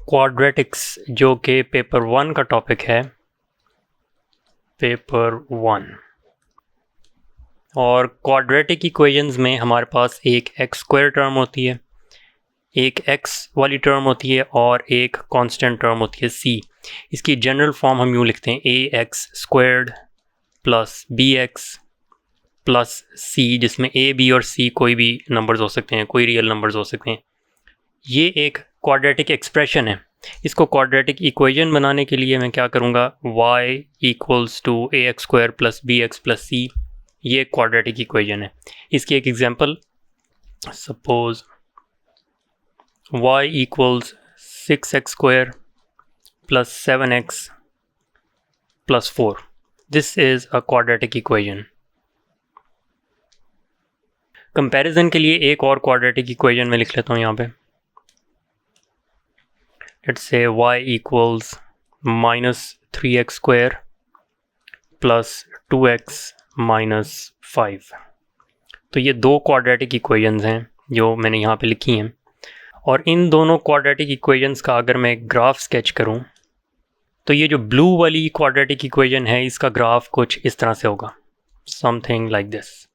Quadratics जो कि paper 1 का टॉपिक है, पेपर 1। और क्वाड्रेटिक इक्वेशंस में हमारे पास एक एक्स स्क्वायर टर्म होती है, एक एक्स वाली टर्म होती है और एक कांस्टेंट टर्म होती है सी। इसकी जनरल फॉर्म हम यूँ लिखते हैं a x squared plus b x plus c, जिसमें ए बी और सी कोई भी नंबर्स हो सकते हैं, कोई रियल नंबर्स हो सकते हैं। ये एक क्वाड्रेटिक एक्सप्रेशन है। इसको क्वाड्रेटिक इक्वेशन बनाने के लिए मैं क्या करूँगा, y equals to a x square plus b x plus c, ये क्वाड्रेटिक इक्वेशन है। इसकी एक example, suppose y equals 6x square plus 7x plus 4। This is a quadratic equation. Comparison के लिए एक और क्वाड्रेटिक इक्वेशन में लिख लेता हूँ यहाँ पे। Let's say y equals minus 3x square plus 2x minus 5। तो ये दो क्वाड्रेटिक इक्वेशंस हैं जो मैंने यहाँ पे लिखी हैं, और इन दोनों क्वाड्रेटिक इक्वेशंस का अगर मैं ग्राफ स्केच करूँ तो ये जो ब्लू वाली क्वाड्रेटिक इक्वेशन है इसका ग्राफ कुछ इस तरह से होगा, समथिंग लाइक दिस।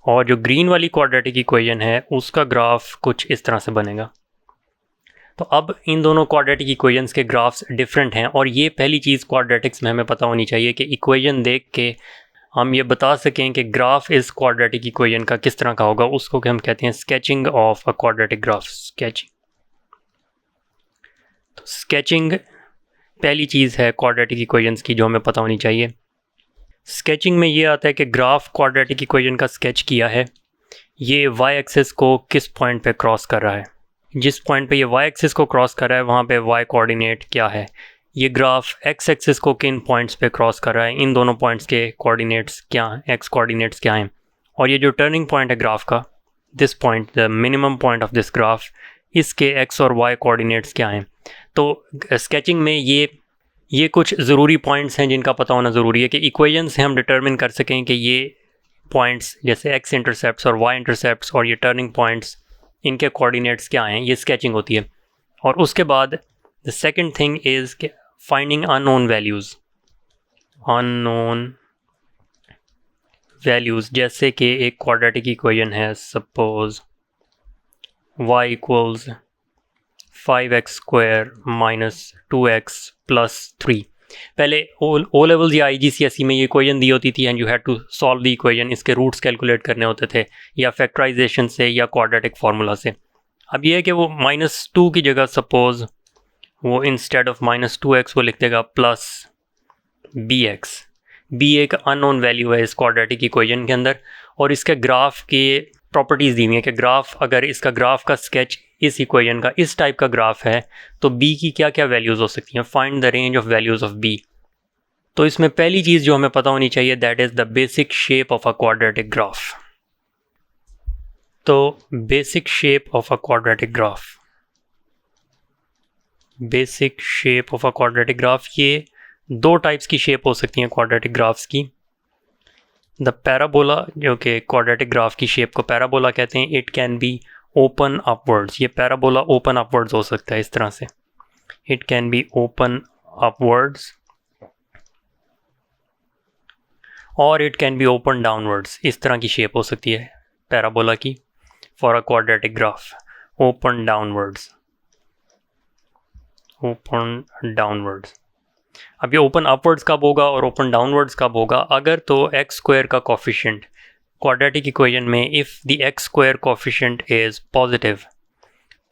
और जो ग्रीन वाली क्वाड्रेटिक इक्वेशन है उसका ग्राफ कुछ इस तरह से बनेगा। तो अब इन दोनों क्वाड्रेटिक इक्वेशंस के ग्राफ्स डिफरेंट हैं, और ये पहली चीज़ क्वाड्रेटिक्स में हमें पता होनी चाहिए कि इक्वेशन देख के हम ये बता सकें कि ग्राफ इस क्वाड्रेटिक इक्वेशन का किस तरह का होगा। उसको कि हम कहते हैं sketching of a quadratic graph, sketching. तो स्केचिंग पहली चीज़ है क्वाड्रेटिक इक्वेशंस की जो हमें पता होनी चाहिए। स्केचिंग में ये आता है कि ग्राफ क्वाड्रेटिक इक्वेशन का स्केच किया है, ये वाई एक्सिस को किस पॉइंट पे क्रॉस कर रहा है। जिस पॉइंट पे ये वाई एक्सिस को क्रॉस कर रहा है वहाँ पे वाई कोऑर्डिनेट क्या है, ये ग्राफ एक्स एक्सिस को किन पॉइंट्स पे क्रॉस कर रहा है, इन दोनों पॉइंट्स के कोऑर्डिनेट्स क्या हैं, एक्स कोऑर्डिनेट्स क्या हैं। और ये जो टर्निंग पॉइंट है ग्राफ का, this point, the minimum point of this graph, इसके एक्स और वाई कोऑर्डिनेट्स क्या हैं। तो स्केचिंग में ये कुछ ज़रूरी पॉइंट्स हैं जिनका पता होना ज़रूरी है कि इक्वेशन से हम डिटर्मिन कर सकें कि ये पॉइंट्स जैसे एक्स इंटरसेप्ट्स और वाई इंटरसेप्ट्स और ये टर्निंग पॉइंट्स, इनके कोऑर्डिनेट्स क्या हैं। ये स्केचिंग होती है। और उसके बाद the second thing is finding unknown values. जैसे कि एक क्वाड्रेटिक इक्वेशन है, suppose y equals 5x square minus 2x plus 3। पहले ओ लेवल्स या IGCSE में ये इक्वेशन दी होती थी and you had to solve the equation, इसके रूट्स कैलकुलेट करने होते थे या फैक्टराइजेशन से या क्वाड्रेटिक फार्मूला से। अब ये है कि वो -2 की जगह सपोज वो इंस्टेड ऑफ -2x वो लिख देगा प्लस bx। b एक अननोन वैल्यू है इस क्वाड्रेटिक इक्वेशन के अंदर, और इसके ग्राफ के प्रॉपर्टीज़ दी हुई है कि ग्राफ, अगर इसका ग्राफ का स्केच इस इक्वेशन का इस टाइप का ग्राफ है तो b की क्या क्या वैल्यूज़ हो सकती हैं। Find the range of values of b। तो इसमें पहली चीज़ जो हमें पता होनी चाहिए, that is the basic shape of a quadratic graph. तो basic shape of a quadratic graph, basic shape of a quadratic graph, ये दो टाइप्स की शेप हो सकती हैं क्वाड्रेटिक ग्राफ्स की। द पैराबोला, जो कि क्वाड्रेटिक ग्राफ की शेप को पैराबोला कहते हैं, it can be open upwards. ये पैराबोला ओपन अपवर्ड्स हो सकता है इस तरह से, it can be open upwards, और it can be open downwards. इस तरह की शेप हो सकती है पैराबोला की for a quadratic graph, open downwards, open downwards. अब ये ओपन अपवर्ड्स कब होगा और ओपन डाउनवर्ड्स कब होगा? अगर तो एक्स स्क्वायर का कोफिशिएंट क्वाड्रेटिक इक्वेशन में, if the x square coefficient is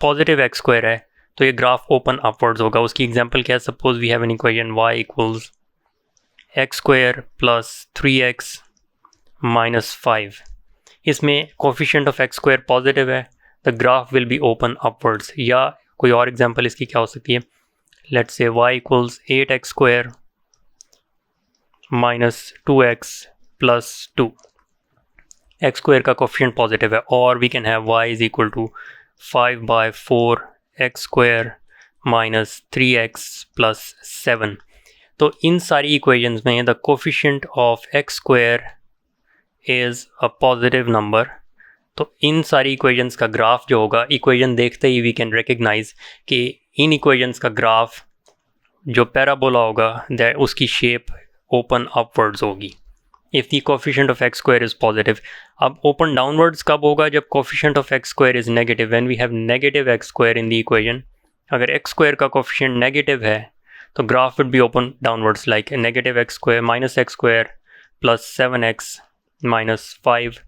positive x square है तो ये ग्राफ ओपन अपवर्ड्स होगा। उसकी एग्जांपल क्या है? Suppose we have an equation y equals x square plus 3x minus 5। इसमें coefficient of x square positive है, the graph will be open upwards. या कोई और एग्जांपल इसकी क्या हो सकती है? Let's say y equals 8x square minus 2x plus 2। X square का कोफिशिएंट पॉजिटिव है, और we can have y is equal to 5/4 x square minus 3x plus 7। तो इन सारी इक्वेशंस में the coefficient of x square is a positive number. तो इन सारी इक्वेशंस का ग्राफ जो होगा, इक्वेशन देखते ही वी कैन रिकग्नाइज कि इन इक्वेशंस का ग्राफ जो पैराबोला होगा दैट उसकी शेप ओपन अपवर्ड्स होगी if the coefficient of x square is positive. अब ओपन डाउनवर्ड्स कब होगा? जब coefficient of x square is negative, when we have negative x square in the equation. अगर x square का coefficient negative है तो graph would be open downwards like negative x square minus x square plus 7x minus 5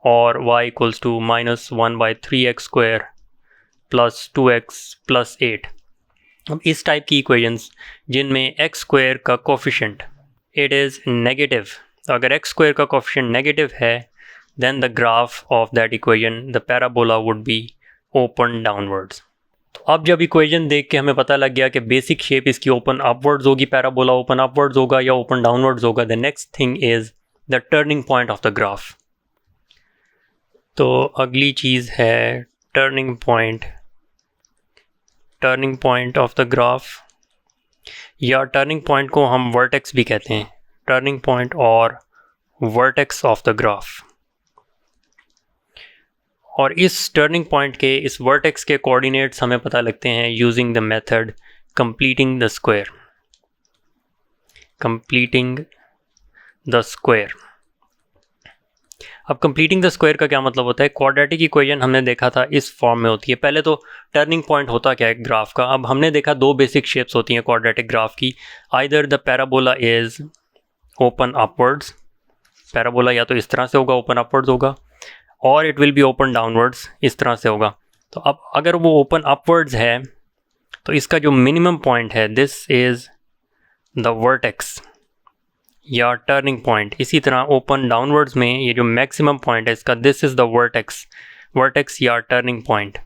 और y equals to minus 1/3x square plus 2x plus 8। अब इस type की equations जिनमें x square का coefficient it is negative, तो अगर x square का coefficient negative है then the graph of that equation the parabola would be open downwards. तो अब जब इक्वेशन देख के हमें पता लग गया कि बेसिक शेप इसकी ओपन अपवर्ड्स होगी, पैराबोला ओपन अपवर्ड्स होगा या ओपन डाउनवर्ड्स होगा, the next thing is the turning point of the graph. तो अगली चीज़ है turning point of the graph, या टर्निंग पॉइंट को हम वर्टेक्स भी कहते हैं, टर्निंग पॉइंट और वर्टेक्स ऑफ द ग्राफ। और इस टर्निंग पॉइंट के, इस वर्टेक्स के कोऑर्डिनेट्स हमें पता लगते हैं using the method completing the square. अब कंप्लीटिंग द स्क्वायर का क्या मतलब होता है? क्वाड्रेटिक इक्वेशन हमने देखा था इस फॉर्म में होती है। पहले तो टर्निंग पॉइंट होता क्या है ग्राफ का? अब हमने देखा दो बेसिक शेप्स होती हैं क्वाड्रेटिक ग्राफ की। Either the parabola is open upwards, parabola या तो इस तरह से होगा ओपन अपवर्ड्स होगा, और it will be open downwards इस तरह से होगा। तो अब अगर वो ओपन अपवर्ड्स है तो इसका जो मिनिमम पॉइंट है दिस इज़ द वर्टेक्स या टर्निंग पॉइंट। इसी तरह ओपन डाउनवर्ड्स में ये जो मैक्सिमम पॉइंट है इसका दिस इज़ द वर्टेक्स या टर्निंग पॉइंट।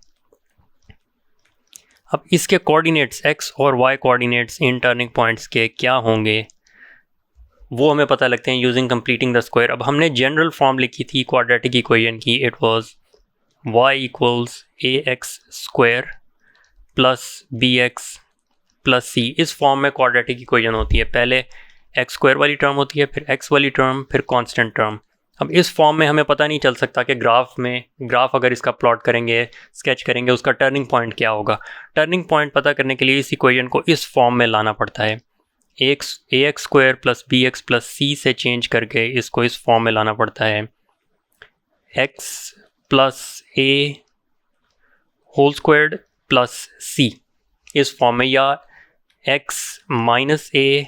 अब इसके कोऑर्डिनेट्स x और y कोऑर्डिनेट्स इन टर्निंग पॉइंट्स के क्या होंगे वो हमें पता लगते हैं यूजिंग कंप्लीटिंग द स्क्वायर। अब हमने जनरल फॉर्म लिखी थी क्वाड्रेटिक इक्वेशन की, it was y equals ax square plus bx plus c। इस फॉर्म में क्वाड्रेटिक इक्वेशन होती है, पहले एक्स स्क्वायर वाली टर्म होती है, फिर एक्स वाली टर्म, फिर कांस्टेंट टर्म। अब इस फॉर्म में हमें पता नहीं चल सकता कि ग्राफ अगर इसका प्लॉट करेंगे, स्केच करेंगे, उसका टर्निंग पॉइंट क्या होगा। टर्निंग पॉइंट पता करने के लिए इस इक्वेशन को इस फॉर्म में लाना पड़ता है, ax square plus bx plus c से चेंज करके इसको इस फॉर्म में लाना पड़ता है, x plus a whole squared plus c इस फॉर्म में, या x minus a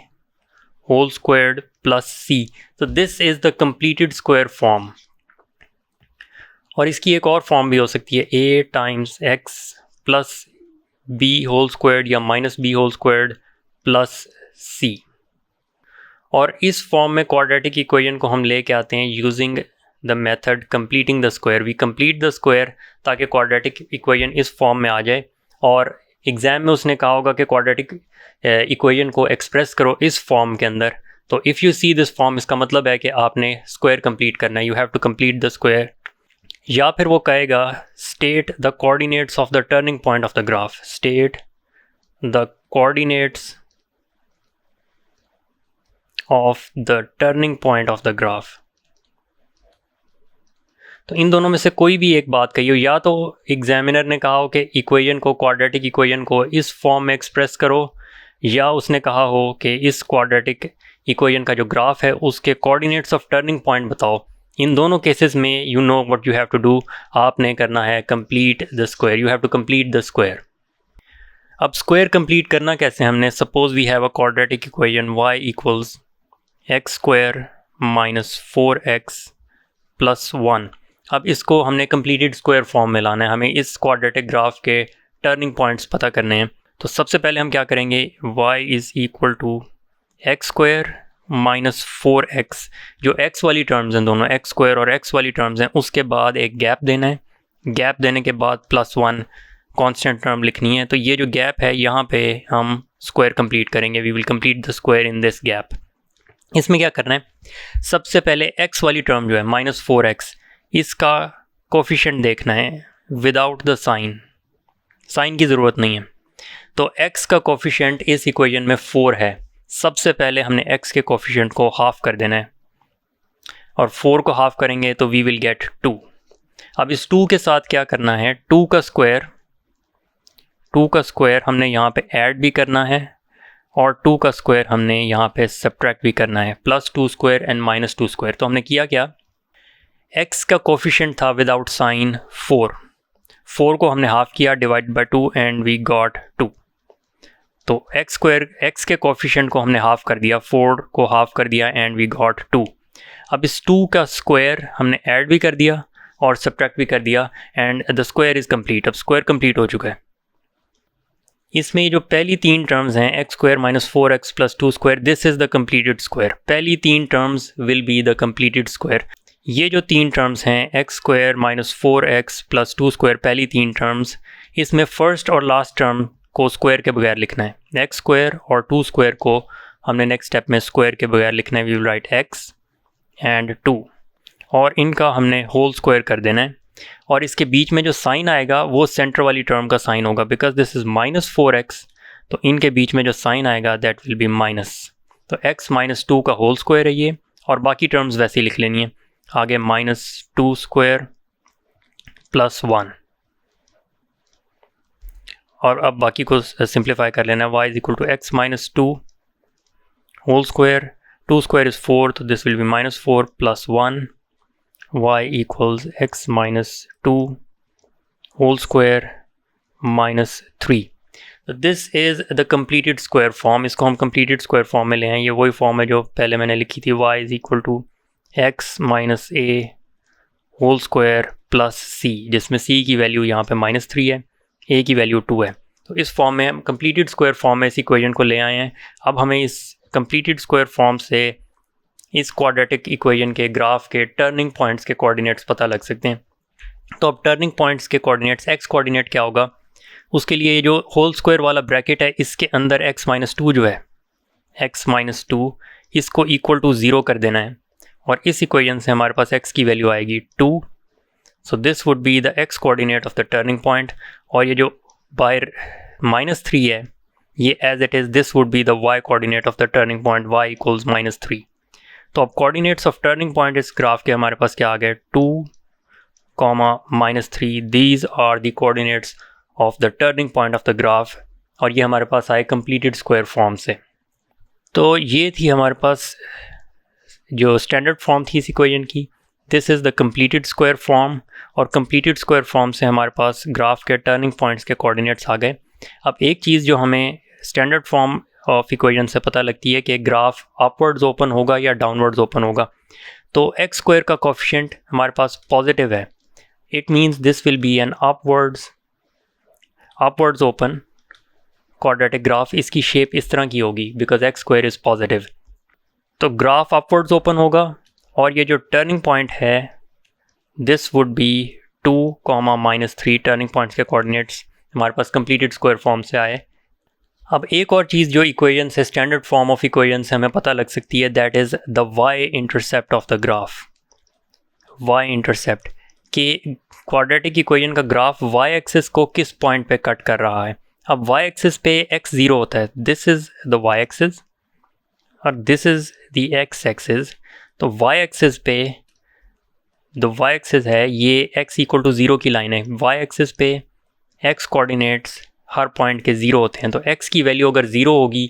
whole squared plus c। तो this is the completed square form. और इसकी एक और फॉर्म भी हो सकती है, a times x plus b whole squared या minus b whole squared plus c। और इस फॉर्म में क्वाड्रेटिक इक्वेशन को हम लेके आते हैं using the method completing the square. We complete the square ताकि क्वाड्रेटिक इक्वेशन इस फॉर्म में आ जाए। और एग्ज़ाम में उसने कहा होगा कि क्वाड्रेटिक इक्वेशन को एक्सप्रेस करो इस फॉर्म के अंदर। तो if you see this form, इसका मतलब है कि आपने स्क्वायर कंप्लीट करना है, you have to complete the square. या फिर वो कहेगा state the coordinates of the turning point of the graph, state the coordinates of the turning point of the graph. तो इन दोनों में से कोई भी एक बात कही हो, या तो एग्जामिनर ने कहा हो कि इक्वेशन को, क्वाड्रेटिक इक्वेशन को इस फॉर्म में एक्सप्रेस करो, या उसने कहा हो कि इस क्वाड्रेटिक इक्वेशन का जो ग्राफ है उसके कोऑर्डिनेट्स ऑफ टर्निंग पॉइंट बताओ। इन दोनों केसेस में you know what you have to do, आपने करना है complete the square, you have to complete the square. अब स्क्वायर कंप्लीट करना कैसे हमने? Suppose we have a quadratic equation y equals x square minus 4x plus 1। अब इसको हमने कंप्लीटेड स्क्वायर फॉर्म में लाना है, हमें इस क्वाड्रेटिक ग्राफ के टर्निंग पॉइंट्स पता करने हैं। तो सबसे पहले हम क्या करेंगे, y is equal to x square minus 4x, जो x वाली टर्म्स हैं दोनों, एक्स स्क्वायर और x वाली टर्म्स हैं, उसके बाद एक गैप देना है, गैप देने के बाद प्लस 1 कांस्टेंट टर्म लिखनी है। तो ये जो गैप है यहाँ पे हम स्क्वायर कंप्लीट करेंगे, we will complete the square in this gap. इसमें क्या करना है, सबसे पहले x वाली टर्म जो है माइनस 4x, इसका कोफिशिएंट देखना है विदाउट द साइन, साइन की ज़रूरत नहीं है। तो x का कोफिशिएंट इस इक्वेशन में 4 है, सबसे पहले हमने x के कोफिशिएंट को हाफ कर देना है, और 4 को हाफ करेंगे तो वी विल गेट 2। अब इस 2 के साथ क्या करना है, 2 2 का स्क्वायर हमने यहाँ पे ऐड भी करना है और 2 का स्क्वायर हमने यहाँ पे सब्ट्रैक्ट भी करना है, +2 स्क्वायर एंड -2 स्क्वायर। तो हमने किया क्या, x का कोफिशिएंट था विदाउट साइन 4 को हमने हाफ किया, divide by 2 and we got 2। तो x के कोफिशिएंट को हमने हाफ कर दिया, 4 को हाफ कर दिया एंड वी गॉट 2। अब इस 2 का स्क्वायर हमने ऐड भी कर दिया और सब्ट्रैक्ट भी कर दिया and the square is complete. अब स्क्वायर कंप्लीट हो चुका है। इसमें ये जो पहली 3 टर्म्स हैं x square minus 4x plus 2 square, this is the completed square. पहली 3 terms will be the completed square. ये जो 3 टर्म्स हैं x square minus 4x plus 2 square, पहली 3 टर्म्स, इसमें फर्स्ट और लास्ट टर्म को स्क्वायर के बगैर लिखना है। x स्क्वायर और 2 स्क्वायर को हमने नेक्स्ट स्टेप में स्क्वायर के बगैर लिखना है। We will write x and 2 और इनका हमने होल स्क्वायर कर देना है और इसके बीच में जो साइन आएगा वो सेंटर वाली टर्म का साइन होगा, बिकॉज दिस इज़ -4x, तो इनके बीच में जो साइन आएगा दैट विल बी माइनस। तो x माइनस 2 का होल स्क्वायर है ये, और बाकी टर्म्स वैसे ही लिख लेनी है। आगे -2 स्क्वायर प्लस 1, और अब बाकी को सिंप्लीफाई कर लेना है। y is equal to x minus 2 whole square, 2 square is 4, तो this will be -4 plus 1, y equals x minus 2 whole square minus 3। तो this is the completed square form। इसको हम completed square form में ले आए। ये वही फॉर्म है जो पहले मैंने लिखी थी, y is equal to x minus a whole square plus c, जिसमें c की वैल्यू यहाँ पे -3 है, a की वैल्यू 2 है। तो इस फॉर्म में हम completed square form में इस इक्वेशन को ले आए हैं। अब हमें इस completed square form से इस क्वाड्रेटिक इक्वेशन के ग्राफ के टर्निंग पॉइंट्स के कोऑर्डिनेट्स पता लग सकते हैं। तो अब टर्निंग पॉइंट्स के कोऑर्डिनेट्स, x कोऑर्डिनेट क्या होगा, उसके लिए जो होल स्क्वायर वाला ब्रैकेट है इसके अंदर x माइनस 2 जो है, x माइनस 2, इसको इक्वल टू 0 कर देना है और इस इक्वेशन से हमारे पास x की वैल्यू आएगी 2। So this would be the x coordinate of the turning point, और ये जो बाय -3 है ये as it is, this would be the y coordinate of the turning point, y equals -3। तो अब कोऑर्डिनेट्स ऑफ टर्निंग पॉइंट इस graph के हमारे पास क्या आ गए, 2, -3, these are the coordinates of the turning point of the graph, और ये हमारे पास आए कंप्लीटेड स्क्वायर फॉर्म से। तो ये थी हमारे पास जो स्टैंडर्ड फॉर्म थी इस इक्वेशन की, this is the completed square form, और कंप्लीटेड स्क्वायर फॉर्म से हमारे पास ग्राफ के टर्निंग पॉइंट्स के कोऑर्डिनेट्स आ गए। अब एक चीज़ जो हमें स्टैंडर्ड फॉर्म ऑफ इक्वेशन से पता लगती है कि ग्राफ अपवर्ड्स ओपन होगा या डाउनवर्ड्स ओपन होगा। तो x स्क्वायर का कोफिशिएंट हमारे पास पॉजिटिव है, it means this will be an upwards open quadratic graph. इसकी शेप इस तरह की होगी because x square is positive. तो ग्राफ अपवर्ड्स ओपन होगा और ये जो टर्निंग पॉइंट है this would be 2, -3 turning points के कोऑर्डिनेट्स हमारे पास कंप्लीटेड स्क्वायर फॉर्म से आए। अब एक और चीज़ जो इक्वेशन से, स्टैंडर्ड फॉर्म ऑफ इक्वेशन से हमें पता लग सकती है, that is the y intercept of the graph. y intercept के क्वाड्रेटिक इक्वेशन का ग्राफ y एक्सिस को किस पॉइंट पे कट कर रहा है। अब y एक्सिस पे x 0 होता है, this is the y axis और this is the x axis. तो y एक्सिस पे द y एक्सिस है ये x इक्वल टू 0 की लाइन है। y एक्सिस पे x कोऑर्डिनेट्स हर पॉइंट के 0 होते हैं, तो x की वैल्यू अगर 0 होगी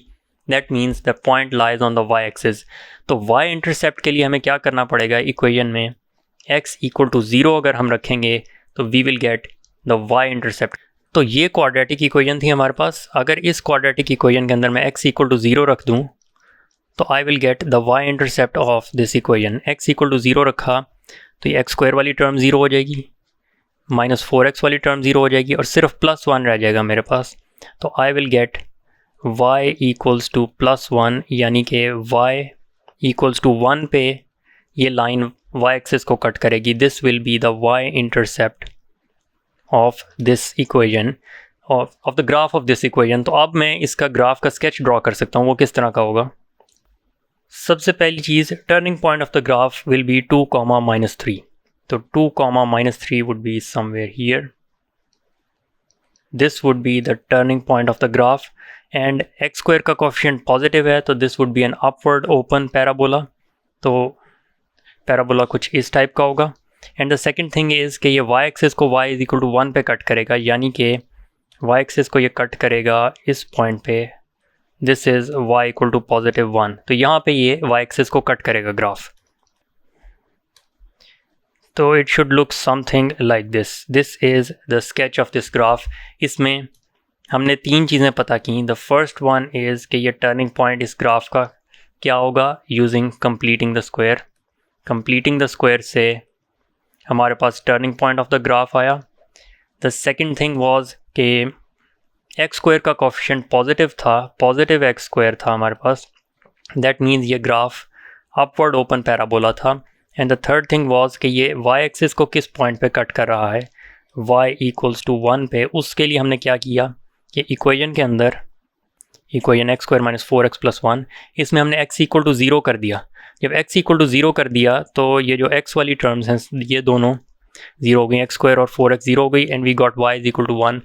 that means the point lies on the y axis. तो y इंटरसेप्ट के लिए हमें क्या करना पड़ेगा, इक्वेशन में x इक्वल टू 0 अगर हम रखेंगे तो we will get the y intercept. तो ये क्वाड्रेटिक इक्वेशन थी हमारे पास। अगर इस क्वाड्रेटिक इक्वेशन के अंदर मैं x इक्वल टू 0 रख दूँ तो I will get the y intercept of this equation. x equal to 0 रखा तो ये x स्क्वायर वाली टर्म 0 हो जाएगी, -4x वाली टर्म 0 हो जाएगी और सिर्फ +1 रह जाएगा मेरे पास। तो I will get y equals to +1, यानी कि y इक्वल्स टू 1 पे ये लाइन y एक्सिस को कट करेगी। This will be the y intercept of this equation, of the graph of this equation. तो अब मैं इसका ग्राफ का स्केच ड्रॉ कर सकता हूँ, वो किस तरह का होगा। सबसे पहली चीज़, turning point of the graph will be 2, -3। तो 2, -3 would be somewhere here. This would be the turning point of the graph, and x square का coefficient positive है तो this would be an upward open parabola। तो parabola कुछ इस type का होगा। And the second thing is कि ये y axis को y is equal to 1 पे कट करेगा, यानी कि वाई एक्सिस को ये कट करेगा इस पॉइंट पे, this is y equal to +1, तो यहाँ पे ये वाई एक्सिस को कट करेगा ग्राफ। तो it should look something like this is the sketch of this graph. इसमें हमने 3 चीज़ें पता की। द फर्स्ट वन इज़ कि ये टर्निंग पॉइंट इस ग्राफ का क्या होगा, using completing the square. Completing the square से हमारे पास turning point of the graph आया। द सेकंड थिंग वाज कि एक्स स्क्वायर का कोफिशिएंट पॉजिटिव था, पॉजिटिव एक्स स्क्वायर था हमारे पास, दैट मीन्स ये ग्राफ अपवर्ड ओपन पैराबोला था। And the third thing was कि ये वाई एक्सिस को किस पॉइंट पे कट कर रहा है, y इक्वल्स टू 1 पे। उसके लिए हमने क्या किया कि इक्वेशन के अंदर equation x square minus 4x plus 1, इसमें हमने x इक्वल टू 0 कर दिया। जब x इक्वल टू 0 कर दिया तो ये जो x वाली टर्म्स हैं ये दोनों 0 हो गई, एक्स स्क्वायर और 4x 0 हो गई, and we got y is equal to 1,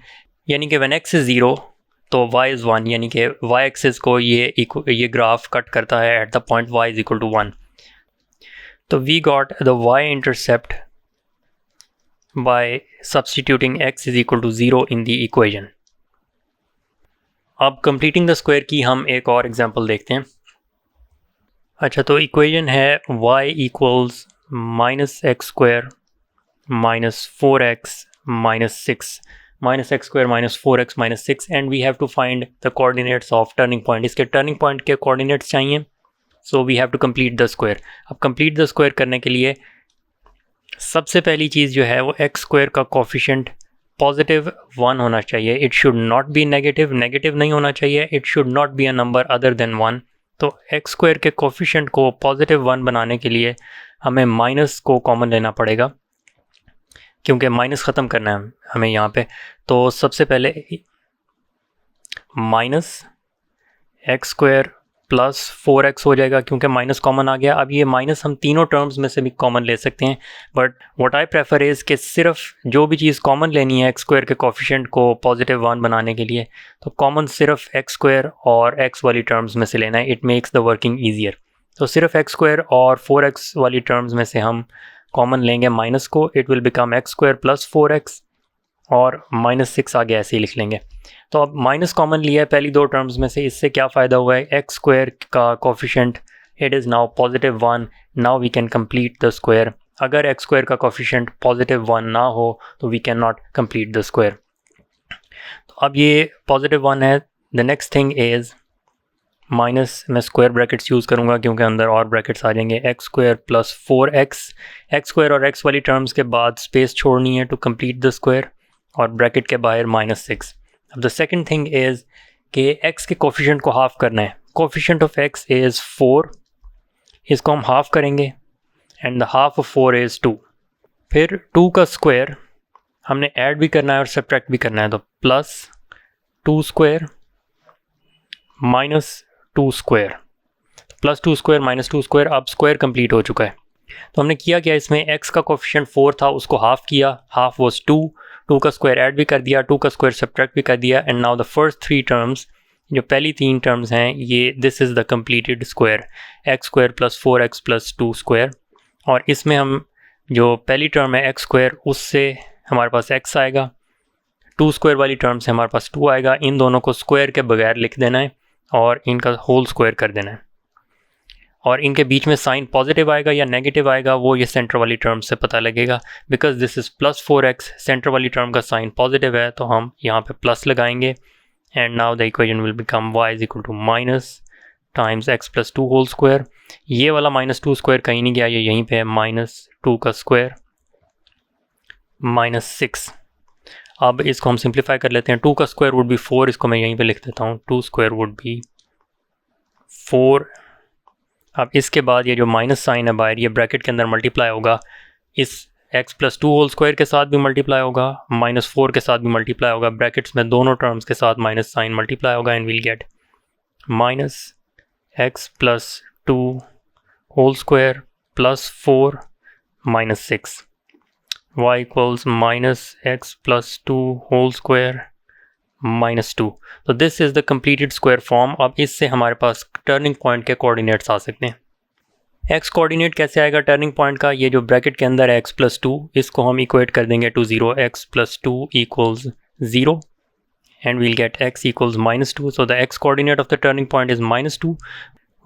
यानी कि व्हेन x इज़ 0 तो y इज़ 1, यानी कि y एक्सिस को ये ग्राफ कट करता है at the point y is equal to 1। तो we got the y intercept by substituting x is equal to 0 in the equation. अब कंप्लीटिंग द स्क्वायर की हम एक और एग्जांपल देखते हैं। अच्छा, तो इक्वेशन है y equals -x² minus 4x minus 6, -x² minus 4x minus 6, and we have to find the coordinates of turning point. इसके टर्निंग पॉइंट के कोऑर्डिनेट्स चाहिए, so we have to complete the square. अब complete the square करने के लिए सबसे पहली चीज़ जो है वो x² का कोफिशिएंट पॉजिटिव 1 होना चाहिए। It should not be negative नहीं होना चाहिए। It should not be a number other than 1। तो x² के कोफिशिएंट को पॉजिटिव 1 बनाने के लिए हमें माइनस को कॉमन लेना पड़ेगा, क्योंकि माइनस ख़त्म करना है हमें यहाँ पे। तो सबसे पहले माइनस x² प्लस 4x हो जाएगा, क्योंकि माइनस कॉमन आ गया। अब ये माइनस हम तीनों टर्म्स में से भी कॉमन ले सकते हैं, but what I prefer is कि सिर्फ जो भी चीज़ कॉमन लेनी है x² के कोफिशिएंट को पॉजिटिव 1 बनाने के लिए, तो कॉमन सिर्फ x² और x वाली टर्म्स में से लेना है। It makes the working easier. तो सिर्फ x² और 4x वाली टर्म्स में से हम कॉमन लेंगे माइनस को, it will become x² plus 4x, और -6 आगे ऐसे ही लिख लेंगे। तो अब माइनस कॉमन लिया है पहली दो टर्म्स में से, इससे क्या फ़ायदा हुआ है, x² का coefficient it is now positive 1। Now we can complete the square. अगर x² का कोफिशिएंट पॉजिटिव 1 ना हो तो we can not complete the square. तो अब ये पॉजिटिव 1 है। The next thing is minus, मैं स्क्वायर ब्रैकेट्स यूज़ करूँगा क्योंकि अंदर और ब्रैकेट्स आ जाएंगे, x² प्लस 4x। x² और x वाली टर्म्स के बाद स्पेस छोड़नी है टू कंप्लीट द स्क्वायर, और ब्रैकेट के बाहर -6। अब द सेकंड थिंग इज़ कि x के कोफिशिएंट को हाफ करना है। कोफिशिएंट ऑफ x इज़ 4, इसको हम हाफ करेंगे, and the half of 4 is 2। फिर 2 का स्क्वायर हमने ऐड भी करना है और सब्ट्रैक्ट भी करना है, तो प्लस 2² माइनस 2², प्लस 2² माइनस 2²। अब स्क्वायर कंप्लीट हो चुका है। तो हमने किया क्या, इसमें x का कोफिशिएंट 4 था, उसको हाफ किया, हाफ वॉज 2 का स्क्वायर ऐड भी कर दिया, 2 का स्क्वायर सब्ट्रैक्ट भी कर दिया, and now the first 3 terms, जो पहली 3 टर्म्स हैं, ये this is the completed square, x² plus 4x plus 2²। और इसमें हम जो पहली टर्म है x², उससे हमारे पास x आएगा, 2² वाली टर्म से हमारे पास 2 आएगा। इन दोनों को स्क्वायर के बगैर लिख देना है और इनका होल स्क्वायर कर देना है, और इनके बीच में साइन पॉजिटिव आएगा या नेगेटिव आएगा वो ये सेंटर वाली टर्म से पता लगेगा। Because this is plus 4x, centre वाली टर्म का साइन पॉजिटिव है, तो हम यहाँ पे प्लस लगाएंगे, and now the equation will become y is equal to minus times x plus 2 whole square. ये वाला -2² कहीं नहीं गया, ये यहीं पे है, -2 का स्क्वायर -6। अब इसको हम सिंप्लीफाई कर लेते हैं। 2 का स्क्वायर वुड बी 4, इसको मैं यहीं पे लिख देता हूँ, 2² वुड बी 4। अब इसके बाद ये जो माइनस साइन है बाहर, ये ब्रैकेट के अंदर मल्टीप्लाई होगा, इस x प्लस 2 होल स्क्वायर के साथ भी मल्टीप्लाई होगा, -4 के साथ भी मल्टीप्लाई होगा, ब्रैकेट्स में दोनों टर्म्स के साथ माइनस साइन मल्टीप्लाई होगा, and will get -x plus 2 whole square plus 4 -6, y equals -x plus 2 whole square -2। तो this is the completed square form. अब इससे हमारे पास टर्निंग पॉइंट के कोऑर्डिनेट्स आ सकते हैं। x कोऑर्डिनेट कैसे आएगा टर्निंग पॉइंट का, ये जो ब्रैकेट के अंदर है x प्लस 2, इसको हम इक्वेट कर देंगे to 0, x plus 2 equals 0, and we'll get x equals -2. So the x coordinate of the turning point is -2.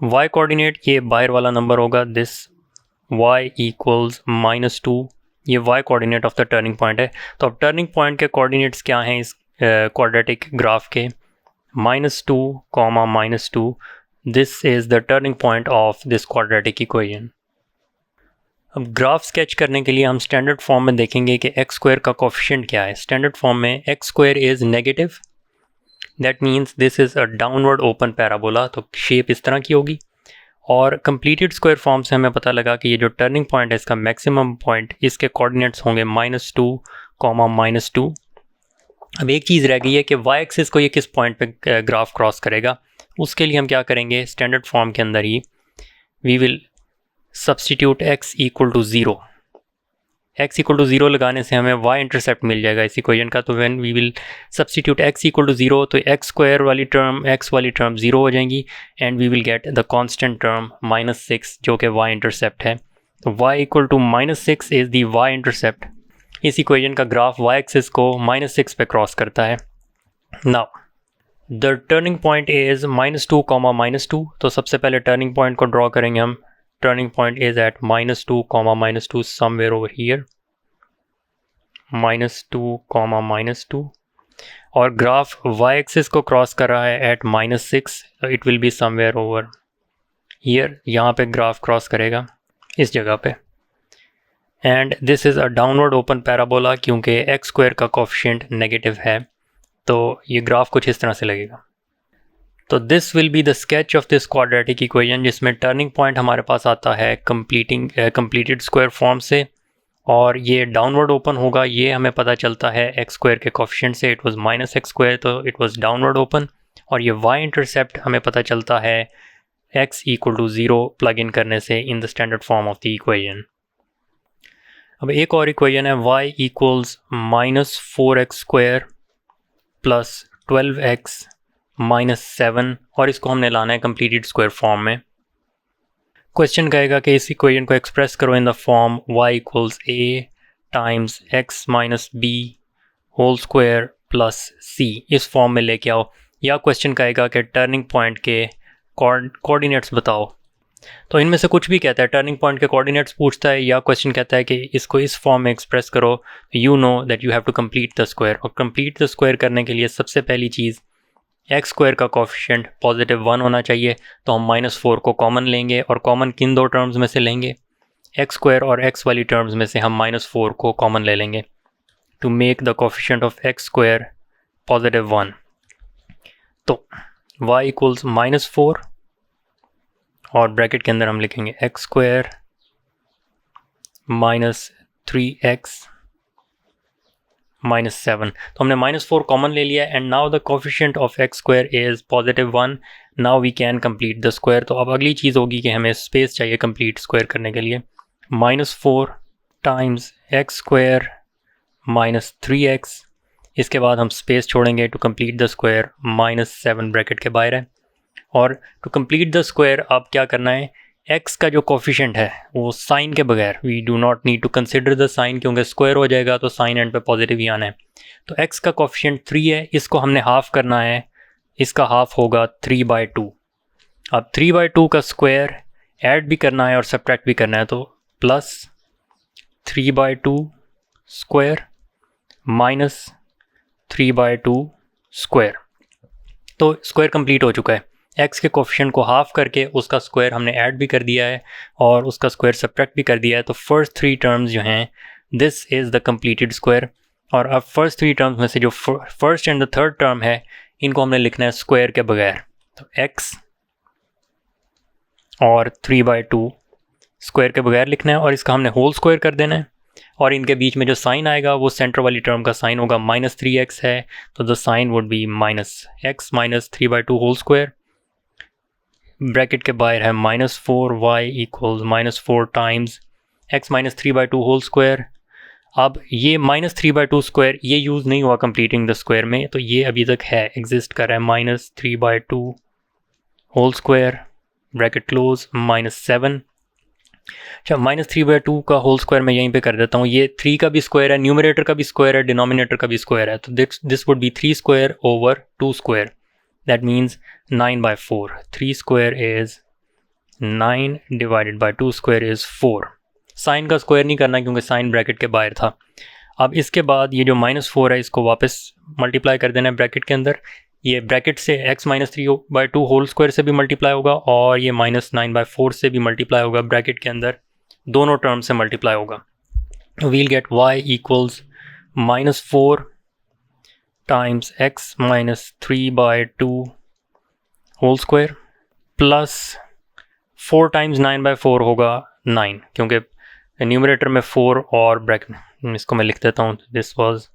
y coordinate ये बाहर वाला नंबर होगा, this y equals -2, ये y coordinate of the turning point है. तो अब turning point के coordinates क्या हैं इस quadratic graph के? -2, -2. This is the turning point of this quadratic equation. अब ग्राफ स्केच करने के लिए हम स्टैंडर्ड फॉर्म में देखेंगे कि एक्स स्क्वायर का कोफिशिएंट क्या है. स्टैंडर्ड फॉर्म में x square is negative, that means this is a downward open parabola. तो शेप इस तरह की होगी. और कंप्लीटेड स्क्वायर फॉर्म से हमें पता लगा कि ये जो टर्निंग पॉइंट है इसका मैक्सिमम पॉइंट, इसके कोऑर्डिनेट्स होंगे -2, -2. अब एक चीज़ रह गई है कि वाई एक्सिस को ये किस पॉइंट पे ग्राफ क्रॉस करेगा. उसके लिए हम क्या करेंगे, स्टैंडर्ड फॉर्म के अंदर ही we will substitute x equal to 0. x equal to 0 लगाने से हमें y इंटरसेप्ट मिल जाएगा इस इक्वेशन का. तो when we will substitute x equal to 0, तो x स्क्वायर वाली टर्म, x वाली टर्म 0 हो जाएंगी and we will get the constant term -6 जो कि y इंटरसेप्ट है. तो y equal to -6 is the y intercept. इस इक्वेशन का ग्राफ y एक्सिस को -6 पे क्रॉस करता है. Now the turning point is -2, -2. तो सबसे पहले टर्निंग पॉइंट को ड्रॉ करेंगे हम. Turning point is at -2, -2 somewhere over here. -2, -2. और ग्राफ y एक्सिस को क्रॉस कर रहा है at -6. It will B somewhere over here. यहाँ पे ग्राफ क्रॉस करेगा इस जगह पे. And this is a downward open parabola क्योंकि एक्स स्क्वायर का कोफिशिएंट नेगेटिव है. तो ये ग्राफ कुछ इस तरह से लगेगा. तो this will be the sketch of this quadratic equation, जिसमें टर्निंग पॉइंट हमारे पास आता है कंप्लीटेड स्क्वायर फॉर्म से और ये डाउनवर्ड ओपन होगा. ये हमें पता चलता है एक्स स्क्वायर के कोफिशिएंट से. इट वाज -x स्क्वायर, तो इट वाज डाउनवर्ड ओपन. और ये y इंटरसेप्ट हमें पता चलता है x equal to 0 plug in करने से in the standard form of the equation. अब एक और इक्वेशन है y equals -4x square plus 12x -7, और इसको हमने लाना है कंप्लीटेड स्क्वायर फॉर्म में. क्वेश्चन कहेगा कि इस इक्वेशन को एक्सप्रेस करो in the form y equals a times x minus b whole square plus c. इस फॉर्म में लेके आओ. या क्वेश्चन कहेगा कि टर्निंग पॉइंट के कोऑर्डिनेट्स बताओ. तो इनमें से कुछ भी कहता है. टर्निंग पॉइंट के कोऑर्डिनेट्स पूछता है या क्वेश्चन कहता है कि इसको इस फॉर्म में एक्सप्रेस करो. You know that you have to complete the square. और कंप्लीट द स्क्वायर करने के लिए सबसे पहली चीज़ एक्स स्क्वायर का कोफिशिएंट +1 होना चाहिए. तो हम -4 को कॉमन लेंगे और कॉमन किन दो टर्म्स में से लेंगे, एक्स स्क्वायर और एक्स वाली टर्म्स में से हम -4 को कॉमन ले लेंगे to make the coefficient of x square +1. तो y इक्वल्स -4 और ब्रैकेट के अंदर हम लिखेंगे एक्स स्क्वायर -3x -7. तो हमने -4 कॉमन ले लिया and now the coefficient of x square is +1. Now we can complete the square. तो अब अगली चीज़ होगी कि हमें स्पेस चाहिए कंप्लीट स्क्वायर करने के लिए. -4 टाइम्स एक्स स्क्वायर -3x. इसके बाद हम स्पेस छोड़ेंगे to complete the square. -7 bracket के बाहर है. और टू कंप्लीट द स्क्वायर अब क्या करना है, x का जो कोफिशिएंट है वो साइन के बगैर, we do not need to consider the sign क्योंकि स्क्वायर हो जाएगा तो साइन एंड पे पॉजिटिव ही आना है. तो x का कोफिशिएंट 3 है, इसको हमने हाफ करना है. इसका हाफ होगा 3/2. अब 3/2 का स्क्वायर ऐड भी करना है और सब्ट्रैक्ट भी करना है. तो प्लस 3/2 स्क्वायर माइनस 3/2 स्क्वायर. तो स्क्वायर कंप्लीट हो चुका है. x के कोफिशिएंट को हाफ करके उसका स्क्वायर हमने ऐड भी कर दिया है और उसका स्क्वायर सब्ट्रैक्ट भी कर दिया है. तो फर्स्ट 3 टर्म्स जो हैं this is the completed square. और अब फर्स्ट 3 टर्म्स में से जो first and the third term है इनको हमने लिखना है स्क्वायर के बगैर. तो x और 3/2 स्क्वायर के बगैर लिखना है और इसका हमने होल स्क्वायर कर देना है. और इनके बीच में जो साइन आएगा वो सेंटर वाली टर्म का साइन होगा. -3x है तो the sign would be -x minus 3/2 whole square. Bracket के बाहर है -4y equals -4 times x minus 3/2 whole square. अब ये -3/2 स्क्वायर ये यूज़ नहीं हुआ कंप्लीटिंग द स्क्वायर में, तो ये अभी तक है, एग्जिस्ट कर रहा है. -3/2 होल स्क्वायर ब्रैकेट क्लोज -7 अच्छा, -3/2 का होल स्क्वायर मैं यहीं पे कर देता हूँ। ये 3 का भी स्क्वायर है, न्यूमरेटर का भी स्क्वायर है, डिनोमिनेटर का भी स्क्वायर है, तो this would be 3 square over 2 square, that means 9/4। 3 square is 9 divided by 2 square is 4। Sign का स्क्वायर नहीं करना क्योंकि साइन ब्रैकेट के बाहर था। अब इसके बाद ये जो -4 है इसको वापस मल्टीप्लाई कर देना है ब्रैकेट के अंदर। ये ब्रैकेट से x -3/2 होल स्क्वायर से भी मल्टीप्लाई होगा और ये -9/4 से भी मल्टीप्लाई होगा ब्रैकेट के अंदर, दोनों टर्म से मल्टीप्लाई होगा। We'll get y equals -4 times x -3/2 whole square plus 4 times 9/4 होगा 9, क्योंकि न्यूमरेटर में 4 और ब्रैकेट, इसको मैं लिख देता हूँ, दिस वाज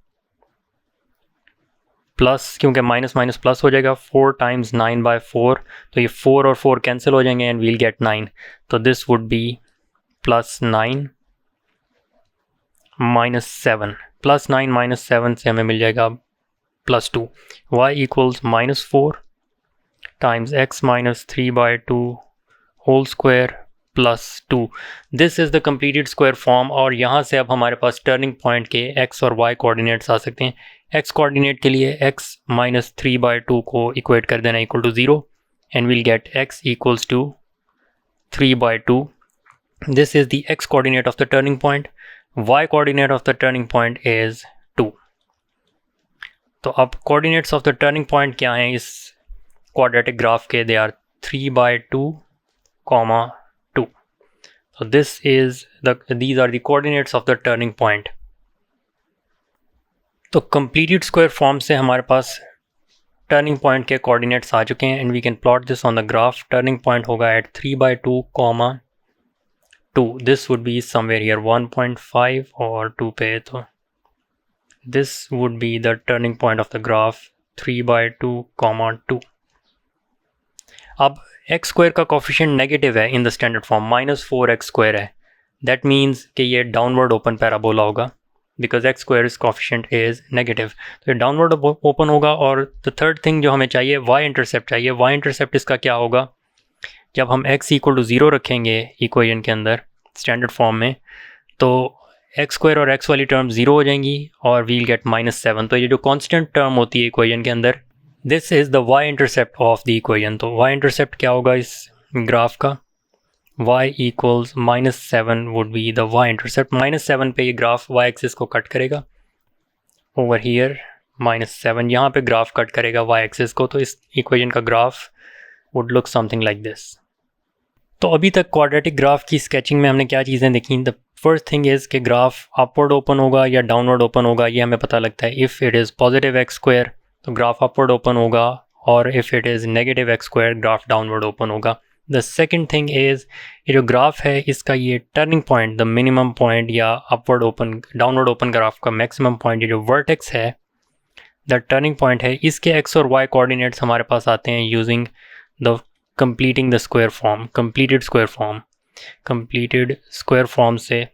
प्लस, क्योंकि माइनस माइनस प्लस हो जाएगा। 4 टाइम्स 9/4, तो ये 4 और 4 कैंसिल हो जाएंगे एंड वील गेट 9, तो दिस वुड बी +9 -7, +9 -7 से हमें मिल जाएगा +2। y equals -4 times x -3/2 whole square +2। This is the completed square form, और यहाँ से अब हमारे पास टर्निंग पॉइंट के x और y कोऑर्डिनेट्स आ सकते हैं। x कोऑर्डिनेट के लिए x -3/2 को इक्वेट कर देना equal to 0 and will get x equals to 3/2। This is the x coordinate of the turning point. y coordinate of the turning point is 2। तो अब coordinates of the turning point क्या हैं इस quadratic graph के? They are 3/2, 2. So these are the coordinates of the turning point. तो completed square form से हमारे पास turning point के coordinates आ चुके हैं and we can plot this on the graph. Turning point होगा at 3/2, 2. This would be somewhere here 1.5 और 2 पे, तो this would be the turning point of the graph 3/2, 2. अब एक्स स्क्वायर का कोफिशिएंट नेगेटिव है इन द स्टैंडर्ड फॉर्म, -4x² है। That means कि ये डाउनवर्ड ओपन पैराबोला होगा because x square is coefficient is negative, तो ये डाउनवर्ड ओपन होगा। और द थर्ड थिंग जो हमें चाहिए, वाई इंटरसेप्ट चाहिए। वाई इंटरसेप्ट इसका क्या होगा? जब हम x इक्वल टू 0 रखेंगे इक्वेशन के अंदर स्टैंडर्ड फॉर्म में, तो एक्स स्क्वायर और x वाली टर्म 0 हो जाएंगी और वील गेट -7। तो ये जो कॉन्स्टेंट टर्म होती है इक्वेशन के अंदर, this is the y intercept of the equation. तो y इंटरसेप्ट क्या होगा इस ग्राफ का? y equals -7 would be the y intercept. -7 पे ये ग्राफ y एक्सिस को कट करेगा, ओवर हियर -7 यहाँ पे ग्राफ कट करेगा y एक्सिस को, तो इस इक्वेशन का graph would look something like this. तो अभी तक क्वाड्रेटिक ग्राफ की स्केचिंग में हमने क्या चीज़ें देखी? द फर्स्ट थिंग इज़ कि ग्राफ अपवर्ड ओपन होगा या डाउनवर्ड ओपन होगा, ये हमें पता लगता है। If it is positive x square तो ग्राफ अपवर्ड ओपन होगा, और if it is negative x square graph downward open होगा। द सेकंड थिंग इज़, ये जो ग्राफ है इसका ये turning point, the minimum point या upward open downward open graph का मैक्सिमम पॉइंट, ये जो वर्टेक्स है द टर्निंग पॉइंट है, इसके एक्स और वाई कोऑर्डिनेट्स हमारे पास आते हैं using the completing the square form, completed square form से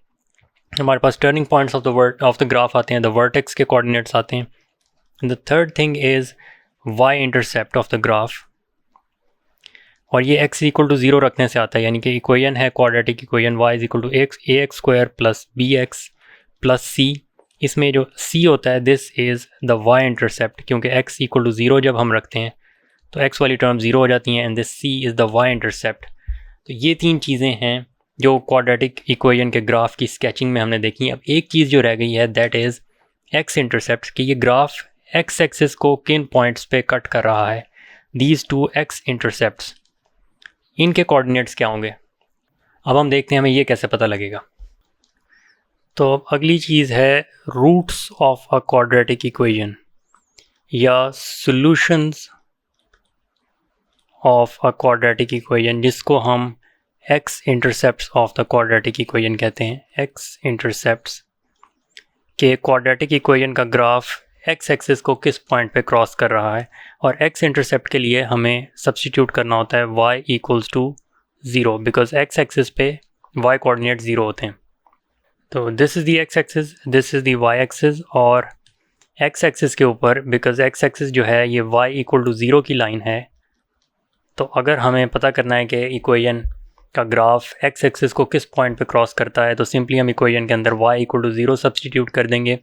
हमारे पास turning points of the graph आते हैं, द वर्टेक्स के कोऑर्डिनेट्स आते हैं। The third thing is y intercept of the graph, और ये x इक्वल टू 0 रखने से आता है, यानी कि इक्वेशन है quadratic equation y is equal to ax square plus bx plus c। इसमें जो c होता है this is the y intercept, क्योंकि x इक्वल टू 0 जब हम रखते हैं तो x वाली टर्म 0 हो जाती हैं and this c is the y intercept. तो ये 3 चीज़ें हैं जो क्वाड्रेटिक इक्वेशन के ग्राफ की स्केचिंग में हमने देखी। अब एक चीज़ जो रह गई है दैट इज़ x इंटरसेप्ट, कि ये ग्राफ x एक्सिस को किन पॉइंट्स पे कट कर रहा है। दीज टू x इंटरसेप्ट्स, इनके कोऑर्डिनेट्स क्या होंगे? अब हम देखते हैं हमें ये कैसे पता लगेगा। तो अब अगली चीज़ है roots of a quadratic equation या solutions of a quadratic equation, जिसको हम x intercepts of the quadratic equation कहते हैं। x इंटरसेप्ट्स के क्वाड्रेटिक इक्वेशन का ग्राफ x एक्सिस को किस पॉइंट पे क्रॉस कर रहा है, और x इंटरसेप्ट के लिए हमें सब्स्टिट्यूट करना होता है y equals to 0, because x axis पे y कोऑर्डिनेट 0 होते हैं। तो this is the x axis, this is the y axis, और x एक्सिस के ऊपर बिकॉज x एक्सिस जो है ये y इक्वल टू 0 की लाइन है, तो अगर हमें पता करना है कि इक्वेशन का ग्राफ एक्स एक्सिस को किस पॉइंट पे क्रॉस करता है, तो सिंपली हम इक्वेशन के अंदर y इक्वल टू 0 सब्सटीट्यूट कर देंगे।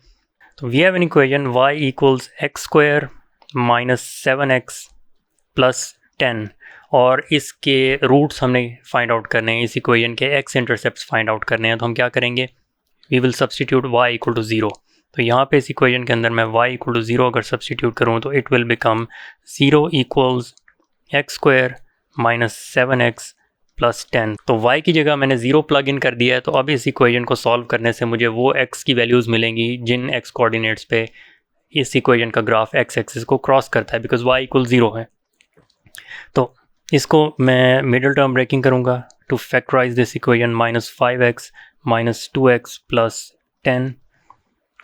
तो we have an equation y equals x square minus 7x plus 10 और इसके रूट्स हमने फाइंड आउट करने हैं, इस इक्वेशन के x इंटरसेप्ट्स फाइंड आउट करने हैं। तो हम क्या करेंगे, we will substitute y equal to 0। तो यहाँ पे इस इक्वेशन के अंदर मैं y इक्वल टू 0 अगर सब्सटीट्यूट करूँ तो it will become 0 equals x square minus 7x plus 10। तो y की जगह मैंने 0 प्लग इन कर दिया है। तो अब इस इक्वेशन को सॉल्व करने से मुझे वो x की वैल्यूज़ मिलेंगी जिन x कोऑर्डिनेट्स पे इस इक्वेशन का ग्राफ x एक्सिस को क्रॉस करता है, बिकॉज y इक्वल 0 है। तो इसको मैं मिडिल टर्म ब्रेकिंग करूँगा to factorise this equation minus 5x minus 2x plus 10,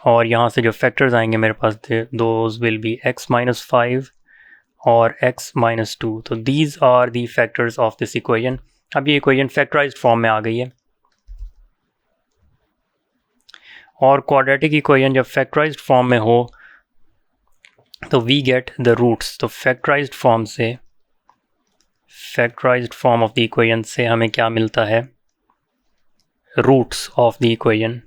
और यहाँ से जो फैक्टर्स आएंगे मेरे पास those will be x minus 5 और x माइनस 2। तो these are the factors of this equation. अब ये इक्वेशन फैक्टराइज्ड फॉर्म में आ गई है, और क्वाड्रेटिक इक्वेशन जब फैक्टराइज्ड फॉर्म में हो तो वी गेट द रूट्स। तो फैक्टराइज्ड फॉर्म से, factorised form of the equation से हमें क्या मिलता है, रूट्स ऑफ द इक्वेशन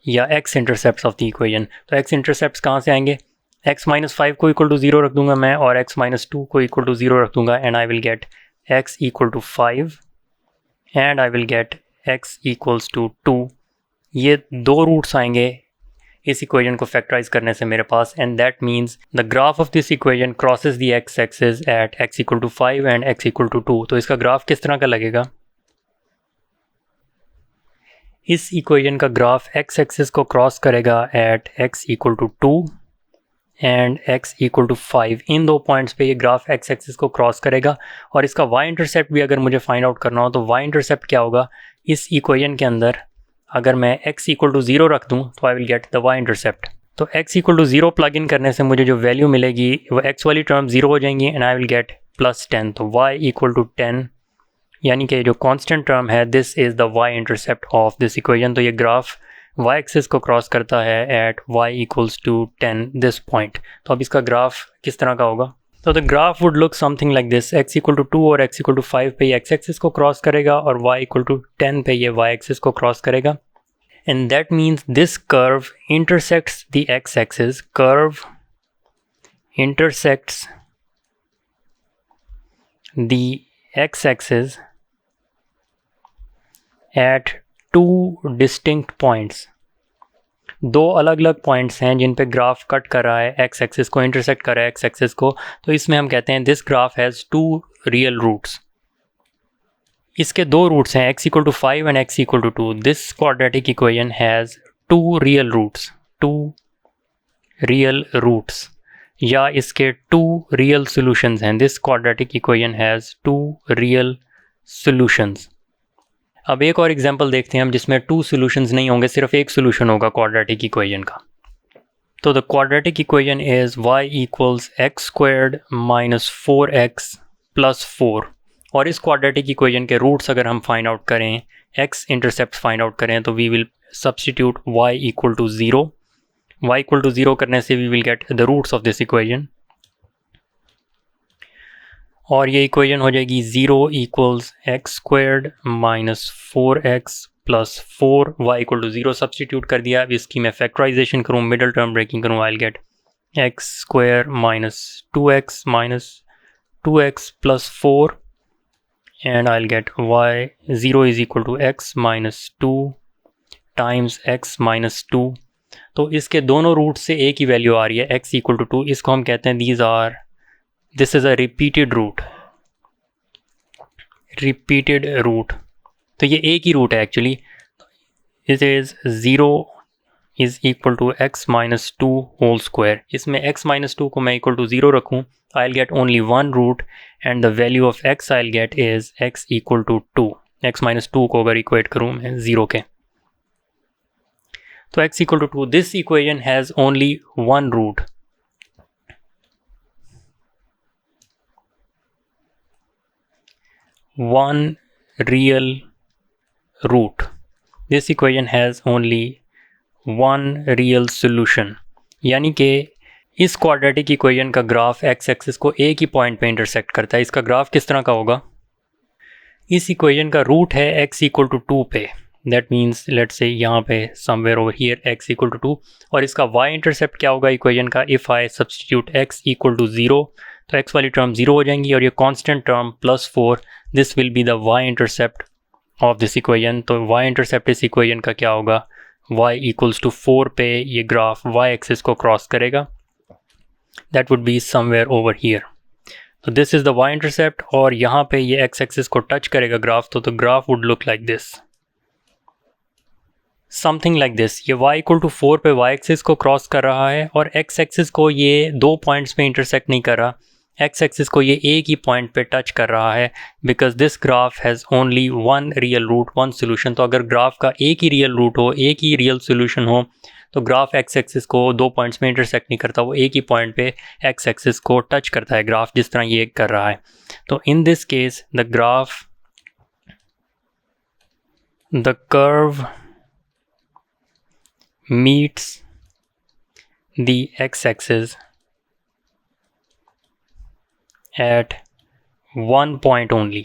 या x intercepts of the equation. तो x इंटरसेप्ट्स कहाँ से आएंगे, x माइनस 5 को इक्वल टू 0 रख दूंगा मैं, और x माइनस 2 को इक्वल टू 0 रख दूंगा, and I will get x equal to 5 and I will get x equals to 2। ये दो रूट्स आएंगे इस इक्वेशन को फैक्टराइज करने से मेरे पास, and that means the graph of this equation crosses the x axis at x equal to 5 and x equal to 2। तो इसका ग्राफ किस तरह का लगेगा, इस इक्वेशन का ग्राफ x एक्सिस को क्रॉस करेगा at x equal to 2 and x equal to 5। इन दो पॉइंट्स पे ये ग्राफ x एक्सिस को क्रॉस करेगा, और इसका y इंटरसेप्ट भी अगर मुझे फाइंड आउट करना हो तो y इंटरसेप्ट क्या होगा, इस इक्वेशन के अंदर अगर मैं x इक्वल टू 0 रख दूँ तो I will get the y intercept. तो x equal to 0 plug in करने से मुझे जो वैल्यू मिलेगी वो x वाली टर्म 0 हो जाएंगी, and I will get plus 10। तो y इक्वल टू 10 यानी कि जो कांस्टेंट टर्म है, this is the y intercept of this equation. तो ये ग्राफ y एक्सिस को क्रॉस करता है at y equals to 10 this point. तो अब इसका ग्राफ किस तरह का होगा, तो the graph would look something like this. x equal to 2 और x इक्वल टू 5 पे ये x एक्सिस को क्रॉस करेगा, और y इक्वल टू 10 पे ये y एक्सिस को क्रॉस करेगा, and that means this curve intersects the x axis, curve intersects the x axis eight 2 distinct points. दो अलग अलग पॉइंट्स हैं जिन पे ग्राफ कट कर रहा है x एक्सिस को, इंटरसेक्ट कर रहा है x एक्सिस को। तो इसमें हम कहते हैं this graph has 2 real roots. इसके दो रूट्स हैं, x equal to 5 and x equal to 2। This quadratic equation has 2 real roots, 2 real roots, या इसके 2 रियल सॉल्यूशंस हैं। This quadratic equation has 2 real solutions. अब एक और एग्जांपल देखते हैं हम जिसमें 2 सॉल्यूशंस नहीं होंगे, सिर्फ एक सॉल्यूशन होगा क्वाड्रेटिक इक्वेशन का। तो the quadratic equation is y equals x squared minus 4x plus 4, और इस क्वाड्रेटिक इक्वेशन के रूट्स अगर हम फाइंड आउट करें, x इंटरसेप्ट फाइंड आउट करें, तो we will substitute y equal to 0। y equal to 0 करने से we will get the roots of this equation, और ये इक्वेशन हो जाएगी 0 equals x squared minus 4x plus 4, y equal to 0 substitute कर दिया। अब इसकी मैं फैक्टराइजेशन करूँ, मिडल टर्म ब्रेकिंग करूँ, I will get x square minus 2x plus 4, and I will get y 0 is equal to x minus 2 times x minus 2। तो इसके दोनों रूट से एक ही वैल्यू आ रही है, x इक्वल टू 2। इसको हम कहते हैं this is a repeated root, तो ये एक ही रूट है actually. It is 0 is equal to x minus 2 whole square. इसमें x माइनस 2 को मैं इक्वल टू 0 रखूँ, I will get only 1 root, and the value of x I will get is x equal to 2। x minus 2 को अगर equate करूँ मैं 0 के, तो x equal to 2। This equation has only 1 root, one real root. This equation has only one real solution, यानी कि इस quadratic equation का ग्राफ x एक्सिस को एक ही पॉइंट पे इंटरसेक्ट करता है। इसका ग्राफ किस तरह का होगा, इस इक्वेशन का रूट है x इक्वल टू 2 पे, दैट मीन्स लेट्स से यहाँ पे somewhere over here x equal to 2, और इसका y इंटरसेप्ट क्या होगा इक्वेशन का, if I substitute x equal to 0, तो x वाली टर्म 0 हो जाएंगी और ये constant term +4, this will be the y intercept of this equation. तो y इंटरसेप्ट इस इक्वेशन का क्या होगा, y इक्वल्स टू 4 पे ये ग्राफ y एक्सिस को क्रॉस करेगा, that would be somewhere over here. तो this is the y intercept और यहाँ पे ये x एक्सिस को टच करेगा ग्राफ, तो graph would look like this, something like this. ये y इक्वल टू 4 पे y एक्सिस को क्रॉस कर रहा है और x एक्सिस को ये 2 पॉइंट्स पे इंटरसेक्ट नहीं कर रहा, x एक्सिस को ये एक ही पॉइंट पे टच कर रहा है, because this graph has only one real root one solution. तो अगर ग्राफ का एक ही रियल रूट हो, एक ही रियल सोल्यूशन हो, तो ग्राफ x एक्सिस को 2 पॉइंट्स में इंटरसेक्ट नहीं करता, वो एक ही पॉइंट पे x एक्सिस को टच करता है ग्राफ, जिस तरह ये कर रहा है। तो in this case the graph, the curve meets the x-axis at one point only,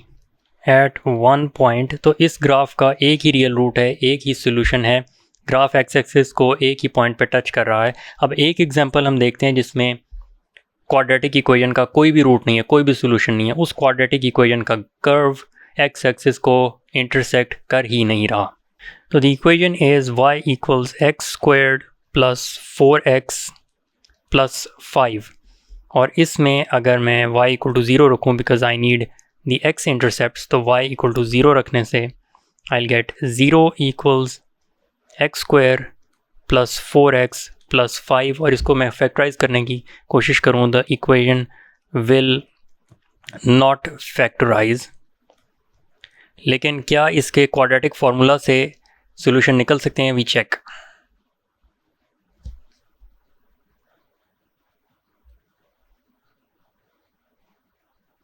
at one point। तो इस ग्राफ का एक ही रियल रूट है, एक ही सोल्यूशन है, ग्राफ एक्स एक्सिस को एक ही पॉइंट पे टच कर रहा है। अब एक एग्जांपल हम देखते हैं जिसमें क्वाड्रेटिक इक्वेशन का कोई भी रूट नहीं है, कोई भी सोल्यूशन नहीं है, उस क्वाड्रेटिक इक्वेशन का कर्व एक्स एक्सिस को इंटरसेक्ट कर ही नहीं रहा। तो the equation is y equals x squared plus 4x plus 5, और इसमें अगर मैं y इक्वल टू 0 रखूँ because I need the x intercepts, तो y इक्वल टू 0 रखने से I will get 0 equals x square plus 4x plus 5, और इसको मैं फैक्टराइज करने की कोशिश करूँ, the equation will not factorise. लेकिन क्या इसके क्वाड्रेटिक फार्मूला से सॉल्यूशन निकल सकते हैं, वी चेक।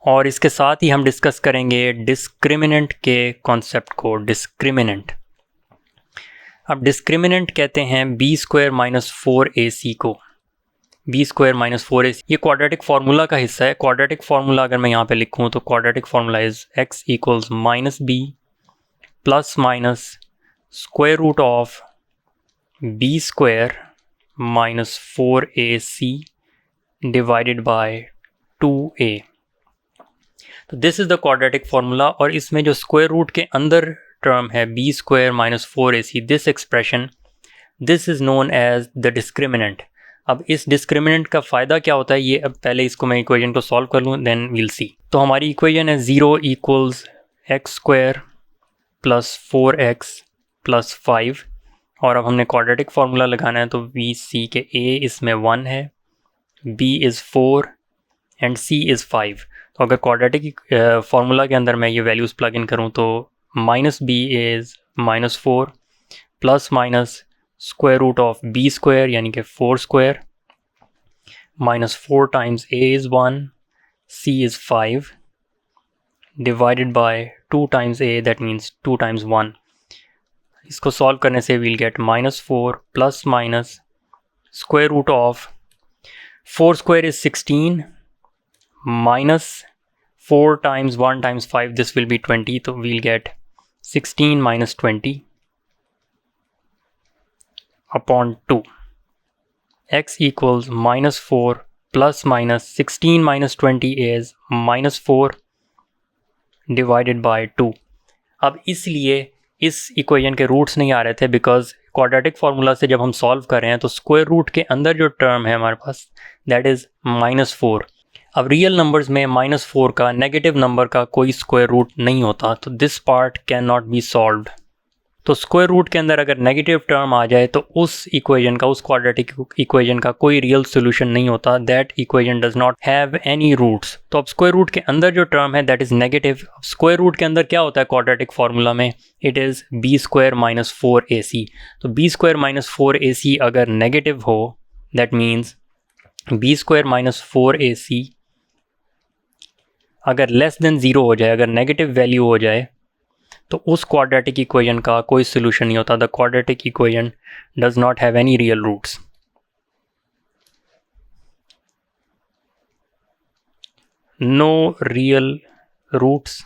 और इसके साथ ही हम डिस्कस करेंगे डिस्क्रिमिनेंट के कॉन्सेप्ट को। डिस्क्रिमिनेंट, अब डिस्क्रिमिनेंट कहते हैं b² माइनस 4ac को, b² माइनस 4ac, ये क्वाड्रेटिक फार्मूला का हिस्सा है। क्वाड्रेटिक फार्मूला अगर मैं यहाँ पे लिखूँ तो quadratic formula is x equals minus b plus minus square root of b² minus 4ac divided by 2a। तो this is the quadratic formula, और इसमें जो स्क्वायर रूट के अंदर टर्म है b² minus 4ac, this expression, this is known as the discriminant. अब इस discriminant का फ़ायदा क्या होता है, ये अब पहले इसको मैं इक्वेशन को सॉल्व कर लूँ, देन वील सी। तो हमारी इक्वेशन है 0 equals x square plus 4x plus 5, और अब हमने क्वाड्रेटिक फार्मूला लगाना है, तो वी सी के a इसमें 1 है, b is 4 and c is 5। तो अगर क्वाड्रेटिक फार्मूला के अंदर मैं ये वैल्यूज़ प्लग इन करूँ तो minus b is minus 4 plus minus square root of b² यानी कि 4² minus 4 times a is 1, c is 5 divided by 2 times a, that means 2 times 1। इसको सॉल्व करने से we'll get minus 4 plus minus square root of 4² is 16 minus 4 times 1 times 5, this will be 20, तो we'll get 16 minus 20 upon 2। x equals minus 4 plus minus 16 minus 20 is minus 4 divided by 2। अब इसलिए इस equation के roots नहीं आ रहे थे, because quadratic formula से जब हम सॉल्व कर रहे हैं तो स्क्वायर रूट के अंदर जो टर्म है हमारे पास, दैट इज़ माइनस 4। अब रियल नंबर्स में माइनस 4 का, नेगेटिव नंबर का कोई स्क्वायर रूट नहीं होता, तो this part can not be solved. तो स्क्वायर रूट के अंदर अगर नेगेटिव टर्म आ जाए तो उस इक्वेशन का, उस क्वाड्रेटिक इक्वेशन का कोई रियल सोल्यूशन नहीं होता, that equation does not have any roots. तो अब स्क्वायर रूट के अंदर जो टर्म है that is negative. Square root के अंदर क्या होता है क्वाड्रेटिक फार्मूला में, it is b² minus 4ac। तो b² माइनस 4ac अगर नेगेटिव हो, that means b² minus 4ac अगर लेस देन 0 हो जाए, अगर नेगेटिव वैल्यू हो जाए, तो उस क्वाड्रेटिक इक्वेशन का कोई सोल्यूशन नहीं होता। The quadratic equation does not have any real roots. No real roots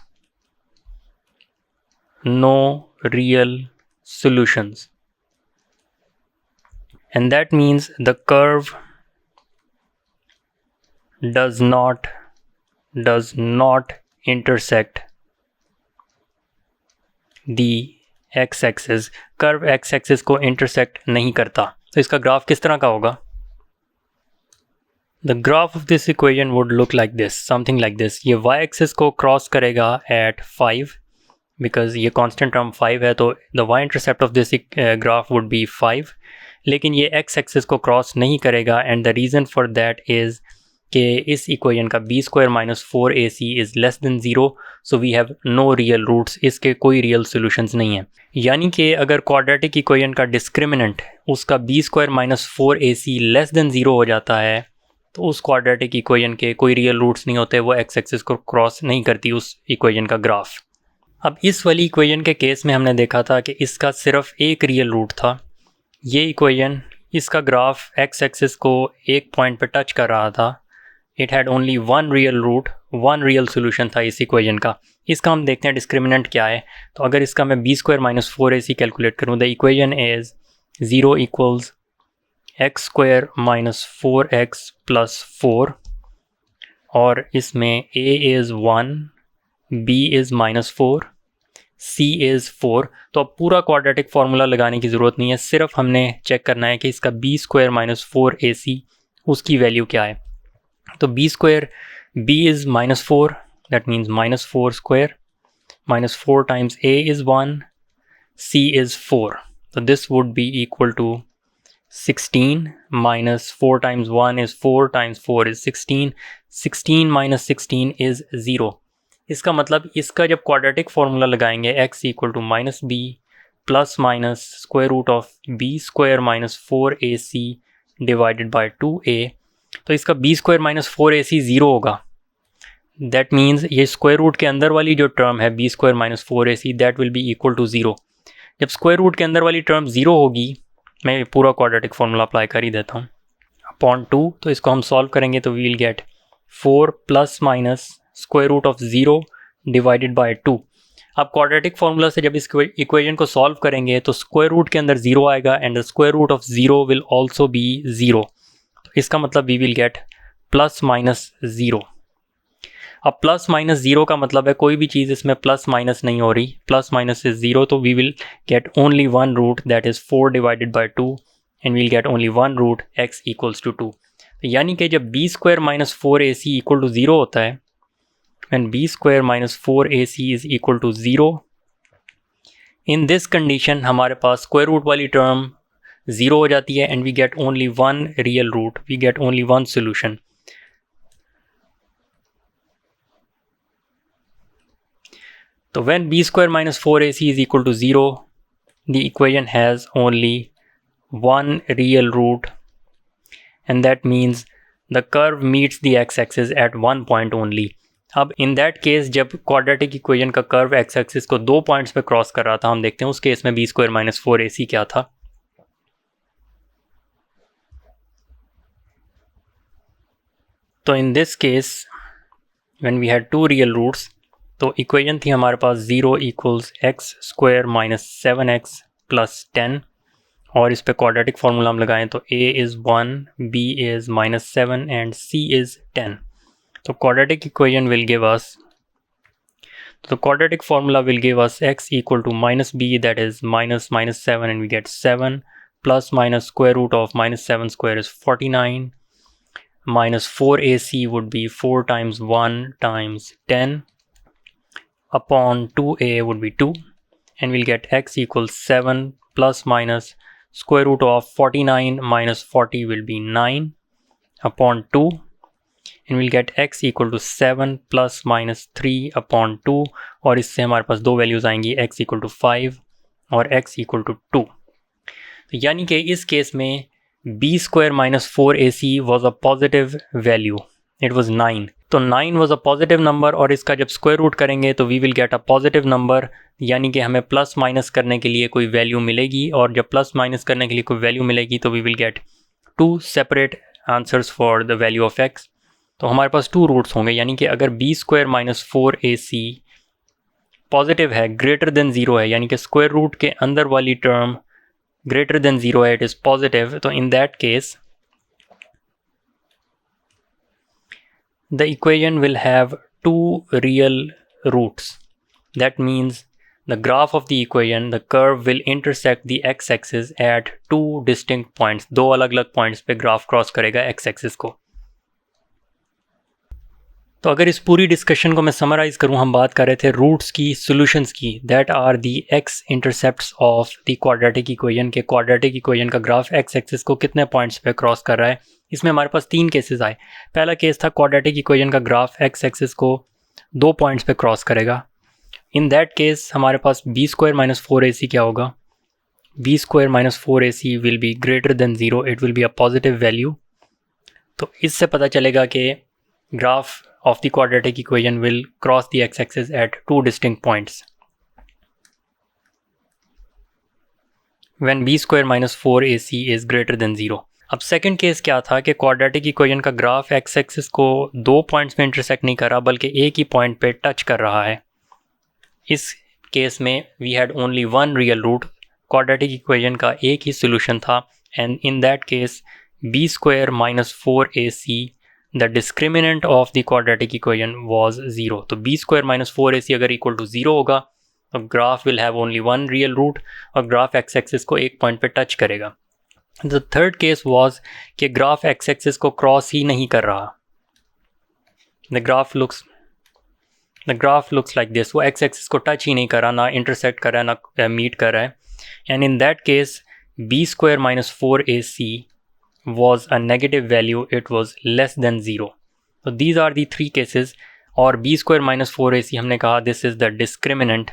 no real solutions, and that means the curve does not intersect the x axis, curve x axis को intersect नहीं करता। तो इसका graph किस तरह का होगा? The graph of this equation would look like this, something like this. ये y एक्सिस को क्रॉस करेगा एट 5 बिकॉज ये कांस्टेंट टर्म 5 है, तो the y intercept of this graph would be 5, लेकिन ये x एक्सिस को क्रॉस नहीं करेगा, and the reason for that is कि इस इक्वेशन का b square minus 4ac is less than 0, so we have no real roots, इसके कोई रियल सॉल्यूशंस नहीं है। यानी कि अगर क्वाड्रेटिक इक्वेशन का डिस्क्रिमिनेंट उसका b square minus 4ac less than 0 हो जाता है, तो उस क्वाड्रेटिक इक्वेशन के कोई रियल रूट्स नहीं होते, वो x एक्सिस को क्रॉस नहीं करती उस इक्वेशन का ग्राफ। अब इस वाली इक्वेशन के केस में हमने देखा था कि इसका सिर्फ एक रियल रूट था। ये इक्वेशन, इसका ग्राफ x एक्सिस को एक पॉइंट पे टच कर रहा था। It had only one real root, one real solution था इस इक्वेशन का। इसका हम देखते हैं डिस्क्रिमिनेंट क्या है। तो अगर इसका मैं b square minus 4ac calculate करूँ, the equation is 0 equals x square minus 4x plus 4, और इसमें a is 1, b is minus 4, c is 4। तो अब पूरा क्वाड्रेटिक फार्मूला लगाने की ज़रूरत नहीं है, सिर्फ हमने चेक करना है कि इसका b स्क्वायर माइनस 4ac उसकी वैल्यू क्या है। तो b square, b is minus 4, that means minus 4 square, minus 4 times a is 1, c is 4, तो this would be equal to 16 minus 4 times 1 is 4 times 4 is 16, 16 minus 16 is 0। इसका मतलब इसका जब quadratic formula लगाएंगे x equal to minus b plus minus square root of b square minus 4ac divided by 2a, तो इसका b square minus 4ac 0 होगा। That means ये square root के अंदर वाली जो टर्म है b square minus 4ac that will be equal to 0। जब स्क्वायर रूट के अंदर वाली टर्म 0 होगी, मैं पूरा क्वाड्रेटिक फार्मूला अप्लाई कर ही देता हूँ, अपॉन 2, तो इसको हम सॉल्व करेंगे तो we will get 4 plus minus square root of 0 divided by 2। अब क्वाड्रेटिक फार्मूला से जब इस इक्वेशन को सॉल्व करेंगे तो स्क्वायर रूट के अंदर 0 आएगा, and the square root of 0 will also be 0। तो इसका मतलब we will get plus minus 0। अब प्लस माइनस 0 का मतलब है कोई भी चीज़ इसमें प्लस माइनस नहीं हो रही, प्लस माइनस इज 0, तो we will get only one root that is 4 divided by 2, and we'll get only one root x equals to 2। यानी कि जब b square minus 4ac equal to 0 होता है, and b square minus 4ac is equal to 0, in this condition हमारे पास square root वाली term 0 हो जाती है, and we get only one real root, we get only one solution. So when b square minus 4ac is equal to 0, the equation has only one real root, and that means the curve meets the x-axis at one point only. अब in that case जब quadratic equation का curve x-axis को 2 points पे cross कर रहा था, हम देखते हैं उस केस में b square minus 4ac क्या था। तो in this case when we had two real roots, तो इक्वेशन थी हमारे पास 0 equals x square minus 7x plus 10, और इस पे क्वाड्रेटिक फार्मूला हम लगाएं तो a is 1, b is minus 7 and c is 10। तो quadratic equation will give us, तो quadratic formula will give us x equal to minus b that is minus minus 7, and we get 7 plus minus square root of minus 7 square is 49, minus 4ac would be 4 times 1 times 10 upon 2a would be 2, and we'll get x equals 7 plus minus square root of 49 minus 40 will be 9 upon 2, and we'll get x equal to 7 plus minus 3 upon 2, और इससे हमारे पास दो values आएंगी, x equal to 5 और x equal to 2। तो यानी कि इस केस में b square minus 4ac was a positive value, it was 9। तो 9 वॉज अ पॉजिटिव नंबर, और इसका जब स्क्वायर रूट करेंगे तो we will get a positive number, यानी कि हमें प्लस माइनस करने के लिए कोई वैल्यू मिलेगी, और जब प्लस माइनस करने के लिए कोई वैल्यू मिलेगी तो we will get 2 separate answers for the value of x। तो हमारे पास 2 रूट्स होंगे, यानी कि अगर b square minus 4ac positive है, ग्रेटर देन ज़ीरो है, यानी कि स्क्वायर रूट के अंदर वाली टर्म ग्रेटर देन ज़ीरो है, इट इज़ पॉजिटिव, तो इन that case the equation will have two real roots. That means the graph of the equation, the curve will intersect the x-axis at two distinct points. दो अलग अलग points पे graph cross करेगा x-axis को। तो अगर इस पूरी डिस्कशन को मैं समराइज़ करूं, हम बात कर रहे थे रूट्स की, सॉल्यूशंस की, that are the x intercepts of the quadratic equation के क्वाड्रेटिक इक्वेशन का ग्राफ एक्स एक्सिस को कितने पॉइंट्स पे क्रॉस कर रहा है। इसमें हमारे पास तीन केसेस आए। पहला केस था क्वाड्रेटिक इक्वेशन का ग्राफ एक्स एक्सिस को दो पॉइंट्स पे क्रॉस करेगा। इन दैट केस हमारे पास बी स्क्वायर माइनस 4ac क्या होगा, b square minus 4ac will be greater than zero, it will be a positive value. तो इससे पता चलेगा कि graph of the quadratic equation will cross the x-axis at two distinct points when b square minus 4ac is greater than 0. अब second case क्या था कि quadratic equation का ग्राफ एक्स एक्सिस को दो पॉइंट्स पे इंटरसेक्ट नहीं कर रहा बल्कि एक ही पॉइंट पे टच कर रहा है। इस केस में we had only one real root, quadratic equation का एक ही सोल्यूशन था, and in that case b square minus 4ac the discriminant of the quadratic equation was 0. तो b square minus 4ac अगर equal to 0 होगा तो graph will have only one real root और graph x axis को एक point पे touch करेगा। The third case was कि ग्राफ x एक्सिस को क्रॉस ही नहीं कर रहा। The graph looks like this, वो x एक्सिस को टच ही नहीं कर रहा, ना इंटरसेक्ट कर रहा है, ना मीट कर रहा है, and in that case b square minus 4ac was a negative value, it was less than 0. So these are the three cases. और b square minus 4ac हमने कहा this is the discriminant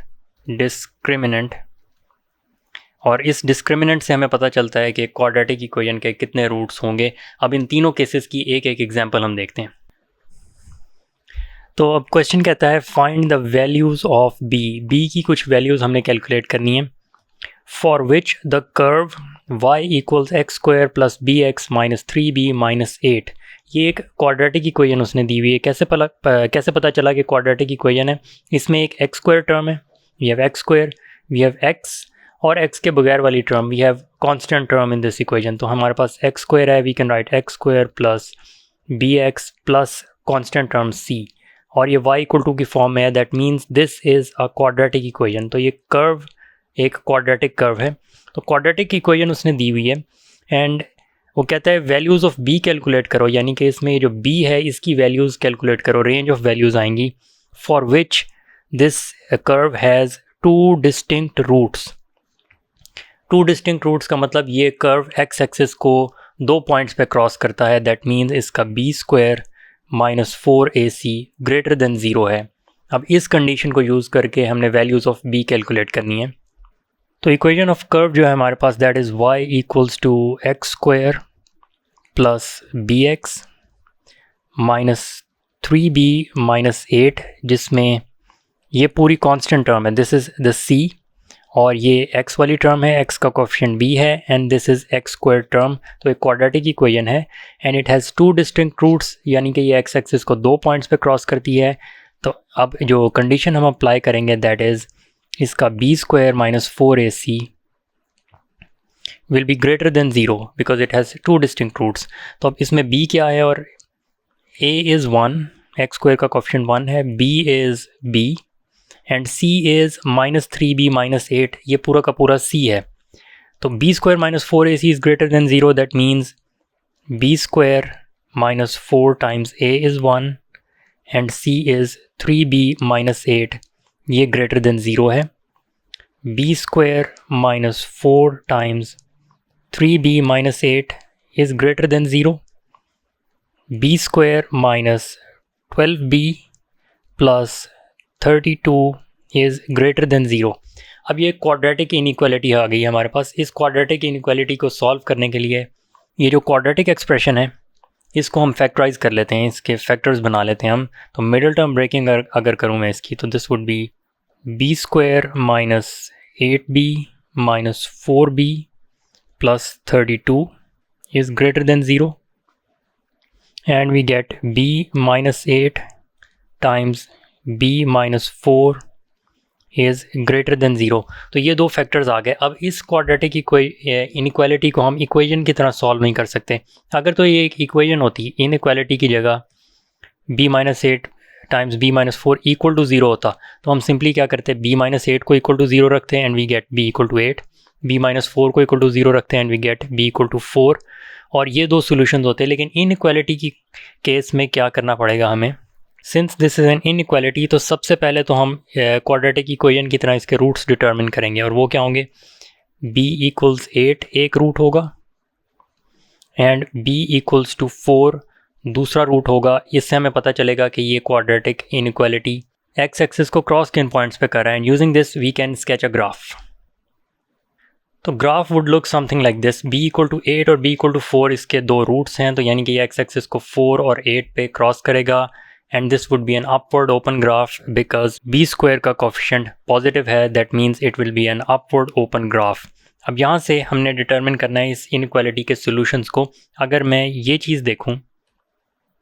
और इस discriminant से हमें पता चलता है कि क्वाड्रेटिक इक्वेशन के कितने रूट्स होंगे। अब इन तीनों केसेस की एक एक एग्जांपल हम देखते हैं। तो अब क्वेश्चन कहता है find the values of b की कुछ वैल्यूज़ हमने कैलकुलेट करनी है। For which the curve y equals x square plus b x minus 3b minus 8, ये एक क्वाड्रेटिक इक्वेशन उसने दी हुई है। कैसे पता चला कि क्वाड्रेटिक इक्वेशन है? इसमें एक एक्स स्क्वायर टर्म है, we have x square, we have x, और एक्स के बगैर वाली term we have constant term in this equation. तो हमारे पास एक्स स्क्वायर है, we can write x square plus b x plus constant term c, और ये y इक्वल टू की फॉर्म में है, that means this is a quadratic equation. तो ये कर्व एक क्वाड्रेटिक कर्व है। तो क्वाड्रेटिक इक्वेशन उसने दी हुई है एंड वो कहता है वैल्यूज़ ऑफ b कैलकुलेट करो, यानी कि इसमें ये जो b है इसकी वैल्यूज़ कैलकुलेट करो, रेंज ऑफ वैल्यूज़ आएंगी। For which this curve has two distinct roots. Two distinct roots का मतलब ये कर्व एक्स एक्सिस को दो पॉइंट्स पे क्रॉस करता है, दैट मीन्स इसका b square minus 4ac greater than 0 है। अब इस कंडीशन को यूज़ करके हमने वैल्यूज़ ऑफ b कैलकुलेट करनी है। तो इक्वेशन ऑफ कर्व जो है हमारे पास that is y equals to x square plus b x minus 3b minus 8, जिसमें ये पूरी कांस्टेंट टर्म है, दिस इज़ द c, और ये x वाली टर्म है, x का कोएफिशिएंट b है, and this is x square term. तो एक क्वाड्रेटिक इक्वेशन है and it has two distinct roots, यानी कि ये x एक्सिस को दो पॉइंट्स पे क्रॉस करती है। तो अब जो कंडीशन हम अप्लाई करेंगे दैट इज़ इसका b square minus 4ac will be greater than 0 because it has two distinct roots. तो अब इसमें b क्या है, और a इज़ 1, एक्स स्क्वायर का कोएफिशिएंट 1 है, b is b and c is minus 3b minus 8, ये पूरा का पूरा c है। तो b square minus 4ac is greater than 0, that means b square minus 4 times a is 1 and c is 3b minus 8, ये greater than 0 है। b square minus 4 times 3b minus 8 is greater than 0। b square minus 12b plus 32 is greater than 0। अब ये quadratic inequality आ गई है हमारे पास। इस quadratic inequality को solve करने के लिए ये जो क्वाड्रेटिक एक्सप्रेशन है इसको हम फैक्टराइज कर लेते हैं, इसके फैक्टर्स बना लेते हैं हम। तो मिडिल टर्म ब्रेकिंग अगर करूँ मैं इसकी, तो this would be b square minus 8b minus 4b plus 32 is greater than 0, and we get b minus 8 times b minus 4 is greater than zero. तो ये दो फैक्टर्स आ गए। अब इस क्वाड्रेटिक इनइक्वालिटी को हम इक्वेशन की तरह सॉल्व नहीं कर सकते। अगर तो ये एक इक्वेशन होती, इनइक्वालिटी की जगह b-8 times b-4 equal to zero होता, तो हम सिंपली क्या करते, b-8 को इक्वल टू ज़ीरो रखते हैं and we get b equal to 8, b-4 को इक्वल टू ज़ीरो रखते हैं and we get b equal to 4, और ये दो सॉल्यूशंस होते हैं। लेकिन इनइक्वालिटी की केस में क्या करना पड़ेगा हमें, since this is an inequality, तो सबसे पहले तो हम क्वाड्रेटिक इक्वेशन की तरह इसके रूट्स डिटर्मिन करेंगे, और वो क्या होंगे, b इक्वल्स 8 एक रूट होगा एंड b इक्वल्स टू 4 दूसरा रूट होगा। इससे हमें पता चलेगा कि ये क्वाड्रेटिक इनइक्वालिटी एक्स एक्सिस को क्रॉस किन पॉइंट्स पे कर रहा है, and using this we can sketch a graph. तो graph would look something like this, b equal to 8 और b इक्वल टू 4 इसके दो रूट्स हैं, तो यानी कि ये एक्स एक्सिस को 4 और 8 पे क्रॉस करेगा, and this would B an upward open graph because b square का कोफिशिएंट पॉजिटिव है, that means it will be an upward open graph. अब यहाँ से हमने डिटर्मिन करना है इस इनइक्वालिटी के सॉल्यूशंस को। अगर मैं ये चीज़ देखूँ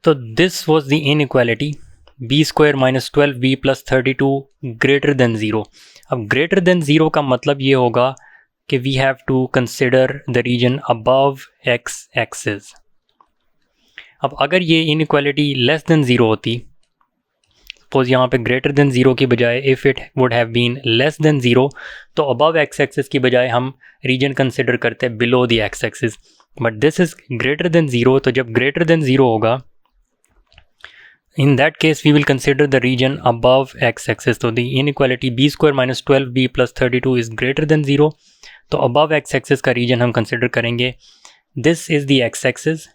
तो this was the inequality b square minus 12b plus 32 greater than zero. अब ग्रेटर देन ज़ीरो का मतलब ये होगा कि we have to consider the region above x axis. अब अगर ये इनइक्वालिटी लेस देन ज़ीरो होती, सपोज यहाँ पे ग्रेटर देन ज़ीरो की बजाय if it would have been less than zero, तो अबव एक्स एक्सिस की बजाय हम रीजन कंसिडर करते हैं below the x axis, but this is greater than zero. तो जब ग्रेटर देन ज़ीरो होगा, in that case we will consider the region above x axis. So the inequality b square minus 12b plus 32 is greater than 0. तो above x axis का region हम consider करेंगे, this is the x axis।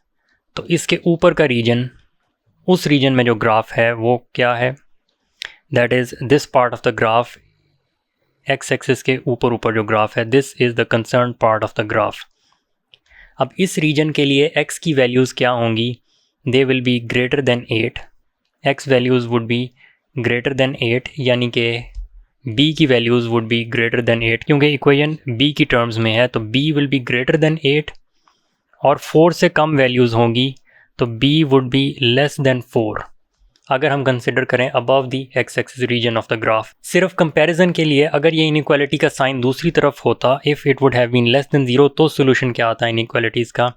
तो इसके ऊपर का region, उस region में जो ग्राफ है वो क्या है, that is this part of the graph, x axis के ऊपर जो ग्राफ है, this is the concerned part of the graph। अब इस region के लिए x की values क्या होंगी, they will be greater than 8, x values would be greater than 8, यानी कि b की values would be greater than 8, क्योंकि इक्वेशन b की टर्म्स में है, तो b will be greater than 8, और 4 से कम वैल्यूज़ होंगी तो b would be less than 4 अगर हम कंसिडर करें above the x axis region of the graph. सिर्फ कंपैरिजन के लिए, अगर ये इनइक्वालिटी का साइन दूसरी तरफ होता, if it would have been less than 0, तो सोल्यूशन क्या आता है इनइक्वालिटीज़ का,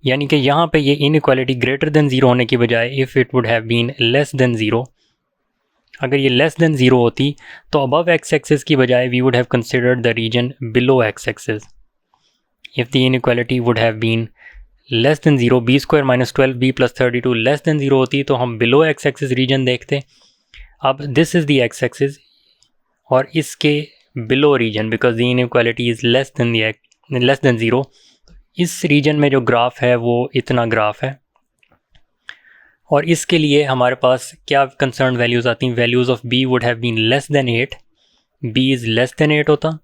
यानी कि यहाँ पे ये इनइक्वालिटी ग्रेटर देन 0 होने की बजाय if it would have been less than 0, अगर ये लेस देन 0 होती तो अबव एक्स एक्सिस की बजाय we would have considered the region below x axis. If the inequality would have been less than 0, b square minus 12b plus 32 less than 0 होती तो हम below x axis region देखते। अब this is the x axis और इसके below region, because the inequality is less than 0, इस reason में जो ग्राफ है वो इतना ग्राफ है, और इसके लिए हमारे पास क्या कंसर्न वैल्यूज़ आती हैं, values of b would have been less than 8, b is less than 8 होता,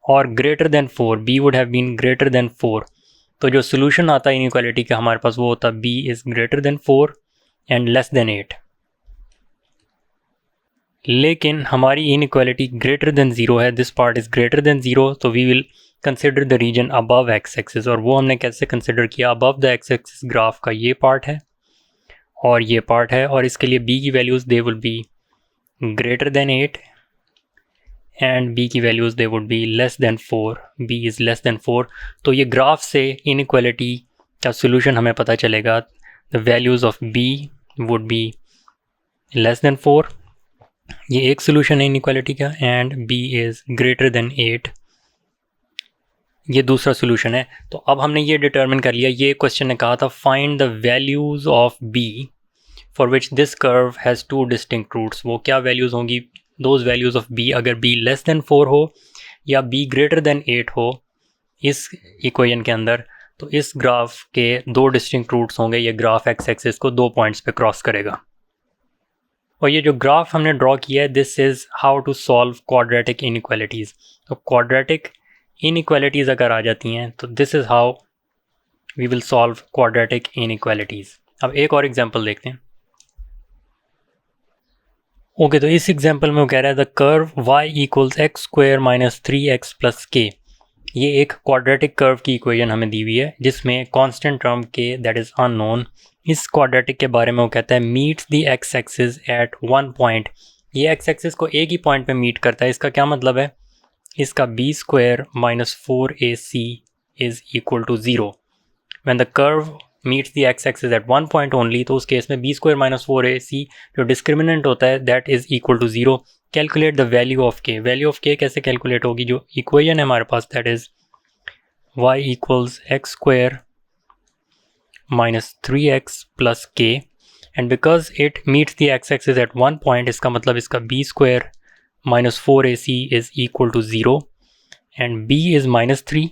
और greater than 4, b would have been greater than 4। तो जो सोल्यूशन आता है इनइक्वालिटी का हमारे पास वो होता b is greater than 4 and less than 8। लेकिन हमारी इनइक्वालिटी ग्रेटर देन 0 है, this part is greater than 0, तो we will consider the region above x axis, और वो हमने कैसे कंसिडर किया, above the x axis graph का ये पार्ट है और ये पार्ट है, और इसके लिए b की values they would be greater than 8 and b की values they would be less than 4, b is less than 4। तो ये ग्राफ से इनइक्वालिटी का सोल्यूशन हमें पता चलेगा, the values of b would be less than 4, ये एक सोल्यूशन है इनइक्वालिटी का, and b is greater than 8, ये दूसरा सोल्यूशन है। तो अब हमने ये डिटर्मिन कर लिया, ये क्वेश्चन ने कहा था find the values of b for which this curve has 2 distinct roots. वो क्या वैल्यूज़ होंगी, दोज वैल्यूज़ ऑफ b अगर b लेस देन 4 हो या b ग्रेटर देन 8 हो इस इक्वेशन के अंदर, तो इस ग्राफ के 2 डिस्टिंक्ट रूट्स होंगे, ये ग्राफ एक्स एक्सिस को 2 पॉइंट्स पे क्रॉस करेगा। और ये जो ग्राफ हमने ड्रॉ किया है, this is how to solve quadratic inequalities. तो क्वाड्रेटिक इनइक्वालिटीज़ अगर आ जाती हैं तो this is how we will solve quadratic inequalities. अब एक और एग्जांपल देखते हैं। ओके, तो इस एग्जांपल में वो कह रहा है the curve y equals x square minus 3x plus k। ये एक क्वाड्रेटिक कर्व की इक्वेशन हमें दी हुई है जिसमें constant term k that is unknown इस क्वाड्रेटिक के बारे में वो कहता है meets the x axis at one point. ये एक्स एक्सिस को एक ही पॉइंट पे मीट करता है। इसका क्या मतलब है? इसका b square minus 4ac is equal to 0 when the curve meets the x axis at one point only. तो उस केस में बी स्क्वायर माइनस 4ac जो डिस्क्रिमिनेंट होता है that is equal to 0। Calculate the value of k. Value of k कैसे calculate होगी? जो equation है हमारे पास that is y equals x square minus 3x plus k, and because it meets the x-axis at one point, इसका मतलब इसका b square minus 4ac is equal to 0 and b is minus 3।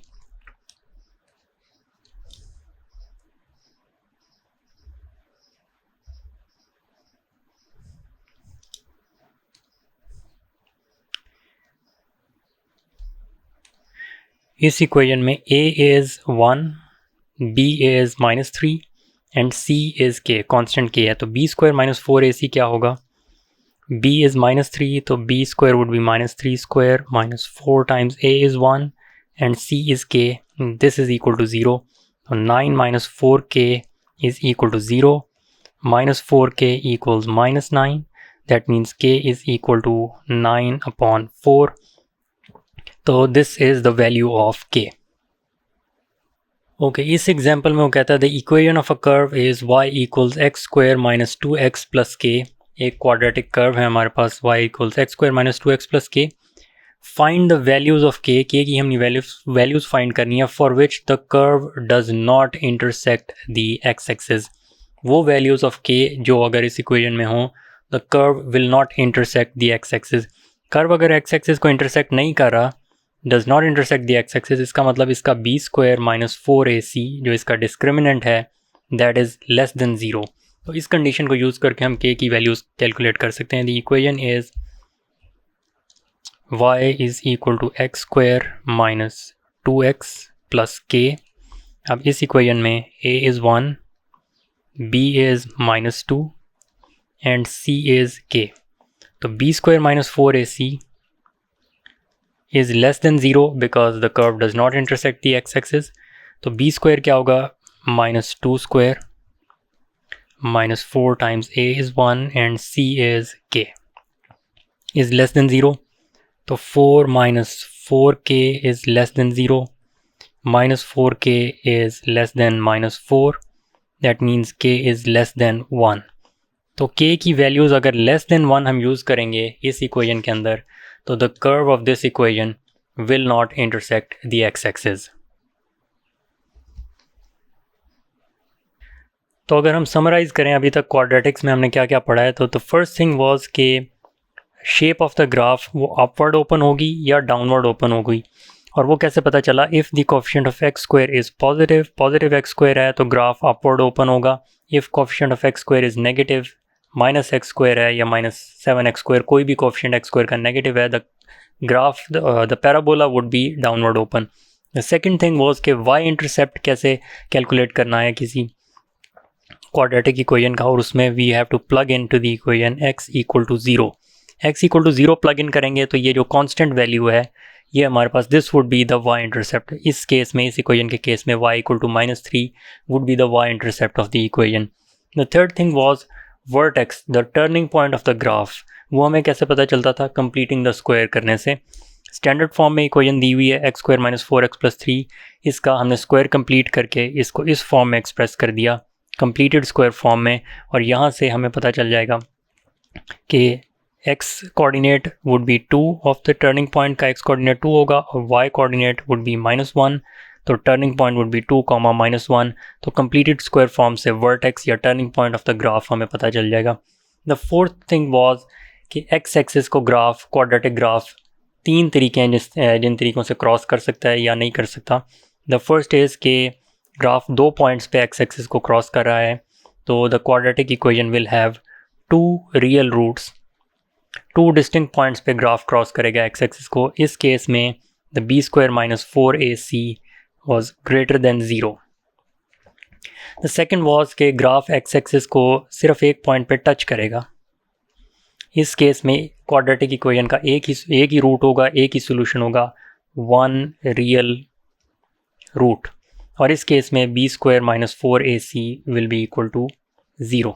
इस equation में a is 1, b is minus 3 and c is k, constant k है। तो b square minus 4ac क्या होगा? b is minus 3, तो b square would be minus 3 square minus 4 times a is 1 and c is k, this is equal to 0। so 9 minus 4k is equal to 0, minus 4k equals minus 9, that means k is equal to 9 upon 4। तो this is the value of k। Okay इस example में वो कहता है the equation of a curve is y equals x square minus 2x plus के। एक quadratic curve है हमारे पास y equals x square minus 2x plus के। फाइंड द वैल्यूज़ ऑफ के की हमने वैल्यूज़ फाइंड करनी है for which the curve does not intersect the x axis. वो वैल्यूज़ ऑफ के जो अगर इस इक्वेशन में हो the curve will not intersect the x axis. Curve अगर एक्स एक्सिस को इंटरसेक्ट नहीं कर रहा, does not intersect the x axis, इसका मतलब इसका बी स्क्वायर माइनस 4ac जो इसका डिस्क्रिमिनेंट है दैट इज़ लेस देन 0। तो इस कंडीशन को यूज़ करके हम के की वैल्यूज़ कैलकुलेट कर सकते हैं। The equation is y is equal to x square minus 2x plus k. अब इस इक्वेशन में a is 1, b is minus 2 and c is k। तो b square minus 4ac is less than 0 because the curve does not intersect the x-axis। तो b square क्या होगा? minus 2 square minus 4 times a is 1 and c is k is less than 0। तो 4 minus 4k is less than 0 minus 4k is less than minus 4, that means k is less than 1। तो k की values अगर less than 1 हम use करेंगे इस equation के अंदर तो the curve of this equation will not intersect the x axis. तो अगर हम समराइज़ करें अभी तक क्वाड्रेटिक्स में हमने क्या क्या पढ़ा है, तो द फर्स्ट थिंग वाज कि शेप ऑफ द ग्राफ वो अपवर्ड ओपन होगी या डाउनवर्ड ओपन होगी। और वो कैसे पता चला? If the coefficient of x square is positive x square है तो ग्राफ अपवर्ड ओपन होगा। If coefficient of x square is negative, minus x square है या माइनस 7x स्क्वायर, कोई भी कोएफिशिएंट एक्स स्क्वायर का नेगेटिव है, the graph the parabola would B downward open. The second thing was कि Y intercept कैसे calculate करना है किसी क्वाड्रेटिक इक्वेशन का, और उसमें we have to plug in to the equation x equal to 0। x equal to 0 plug in करेंगे तो ये जो कांस्टेंट वैल्यू है ये हमारे पास this would be the y intercept. इस केस में, इस इक्वेशन के केस में y equal to minus 3 would be the y intercept of the equation. The third thing was vertex, the turning point of the graph. वो हमें कैसे पता चलता था? कंप्लीटिंग द स्क्वायर करने से। स्टैंडर्ड फॉर्म में इक्वेशन दी हुई है x square minus 4x plus 3, इसका हमने स्क्वायर कंप्लीट करके इसको इस फॉर्म में एक्सप्रेस कर दिया कंप्लीटेड स्क्वायर फॉर्म में, और यहाँ से हमें पता चल जाएगा कि x coordinate would be 2 of the turning point का x कोऑर्डिनेट 2 होगा और y कोऑर्डिनेट वुड बी -1, तो टर्निंग पॉइंट वुड बी 2, -1। तो कंप्लीटेड स्क्वायर फॉर्म से वर्टेक्स या turning point of the graph हमें पता चल जाएगा। द फोर्थ थिंग वाज कि एक्स एक्सिस को ग्राफ, क्वाड्रेटिक ग्राफ, 3 तरीके हैं जिन तरीक़ों से क्रॉस कर सकता है या नहीं कर सकता। द फर्स्ट इज़ कि ग्राफ 2 पॉइंट्स पे एक्स एक्सिस को क्रॉस कर रहा है तो the quadratic equation will have 2 real roots, 2 distinct points पे ग्राफ क्रॉस करेगा एक्स एक्सिस को। इस केस में the b square minus 4ac was greater than 0। The second was कि ग्राफ एक्स एक्सिस को सिर्फ एक पॉइंट पे टच करेगा। इस केस में क्वाड्रेटिक इक्वेशन का एक ही रूट होगा, एक ही सोल्यूशन होगा, 1 रियल रूट। और इस केस में b square minus 4ac will be equal to 0।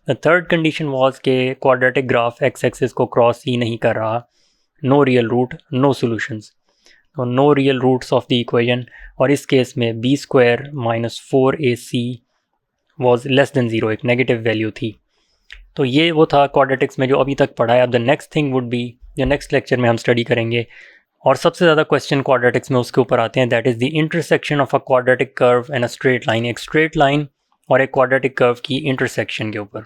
The third condition was के क्वाड्रेटिक ग्राफ एक्स एक्सिस को क्रॉस ही नहीं कर रहा, no real root, no solutions, तो no real roots of the equation, और इस केस में b square minus 4ac was less than 0, एक नेगेटिव वैल्यू थी। तो ये वो था क्वाड्रेटिक्स में जो अभी तक पढ़ा है। अब the next thing would be, जो नेक्स्ट लेक्चर में हम स्टडी करेंगे और सबसे ज़्यादा क्वेश्चन क्वाड्रेटिक्स में उसके ऊपर आते हैं, that is the intersection of a quadratic curve and a straight line, एक स्ट्रेट लाइन और एक क्वाड्रेटिक कर्व की इंटरसेक्शन के ऊपर।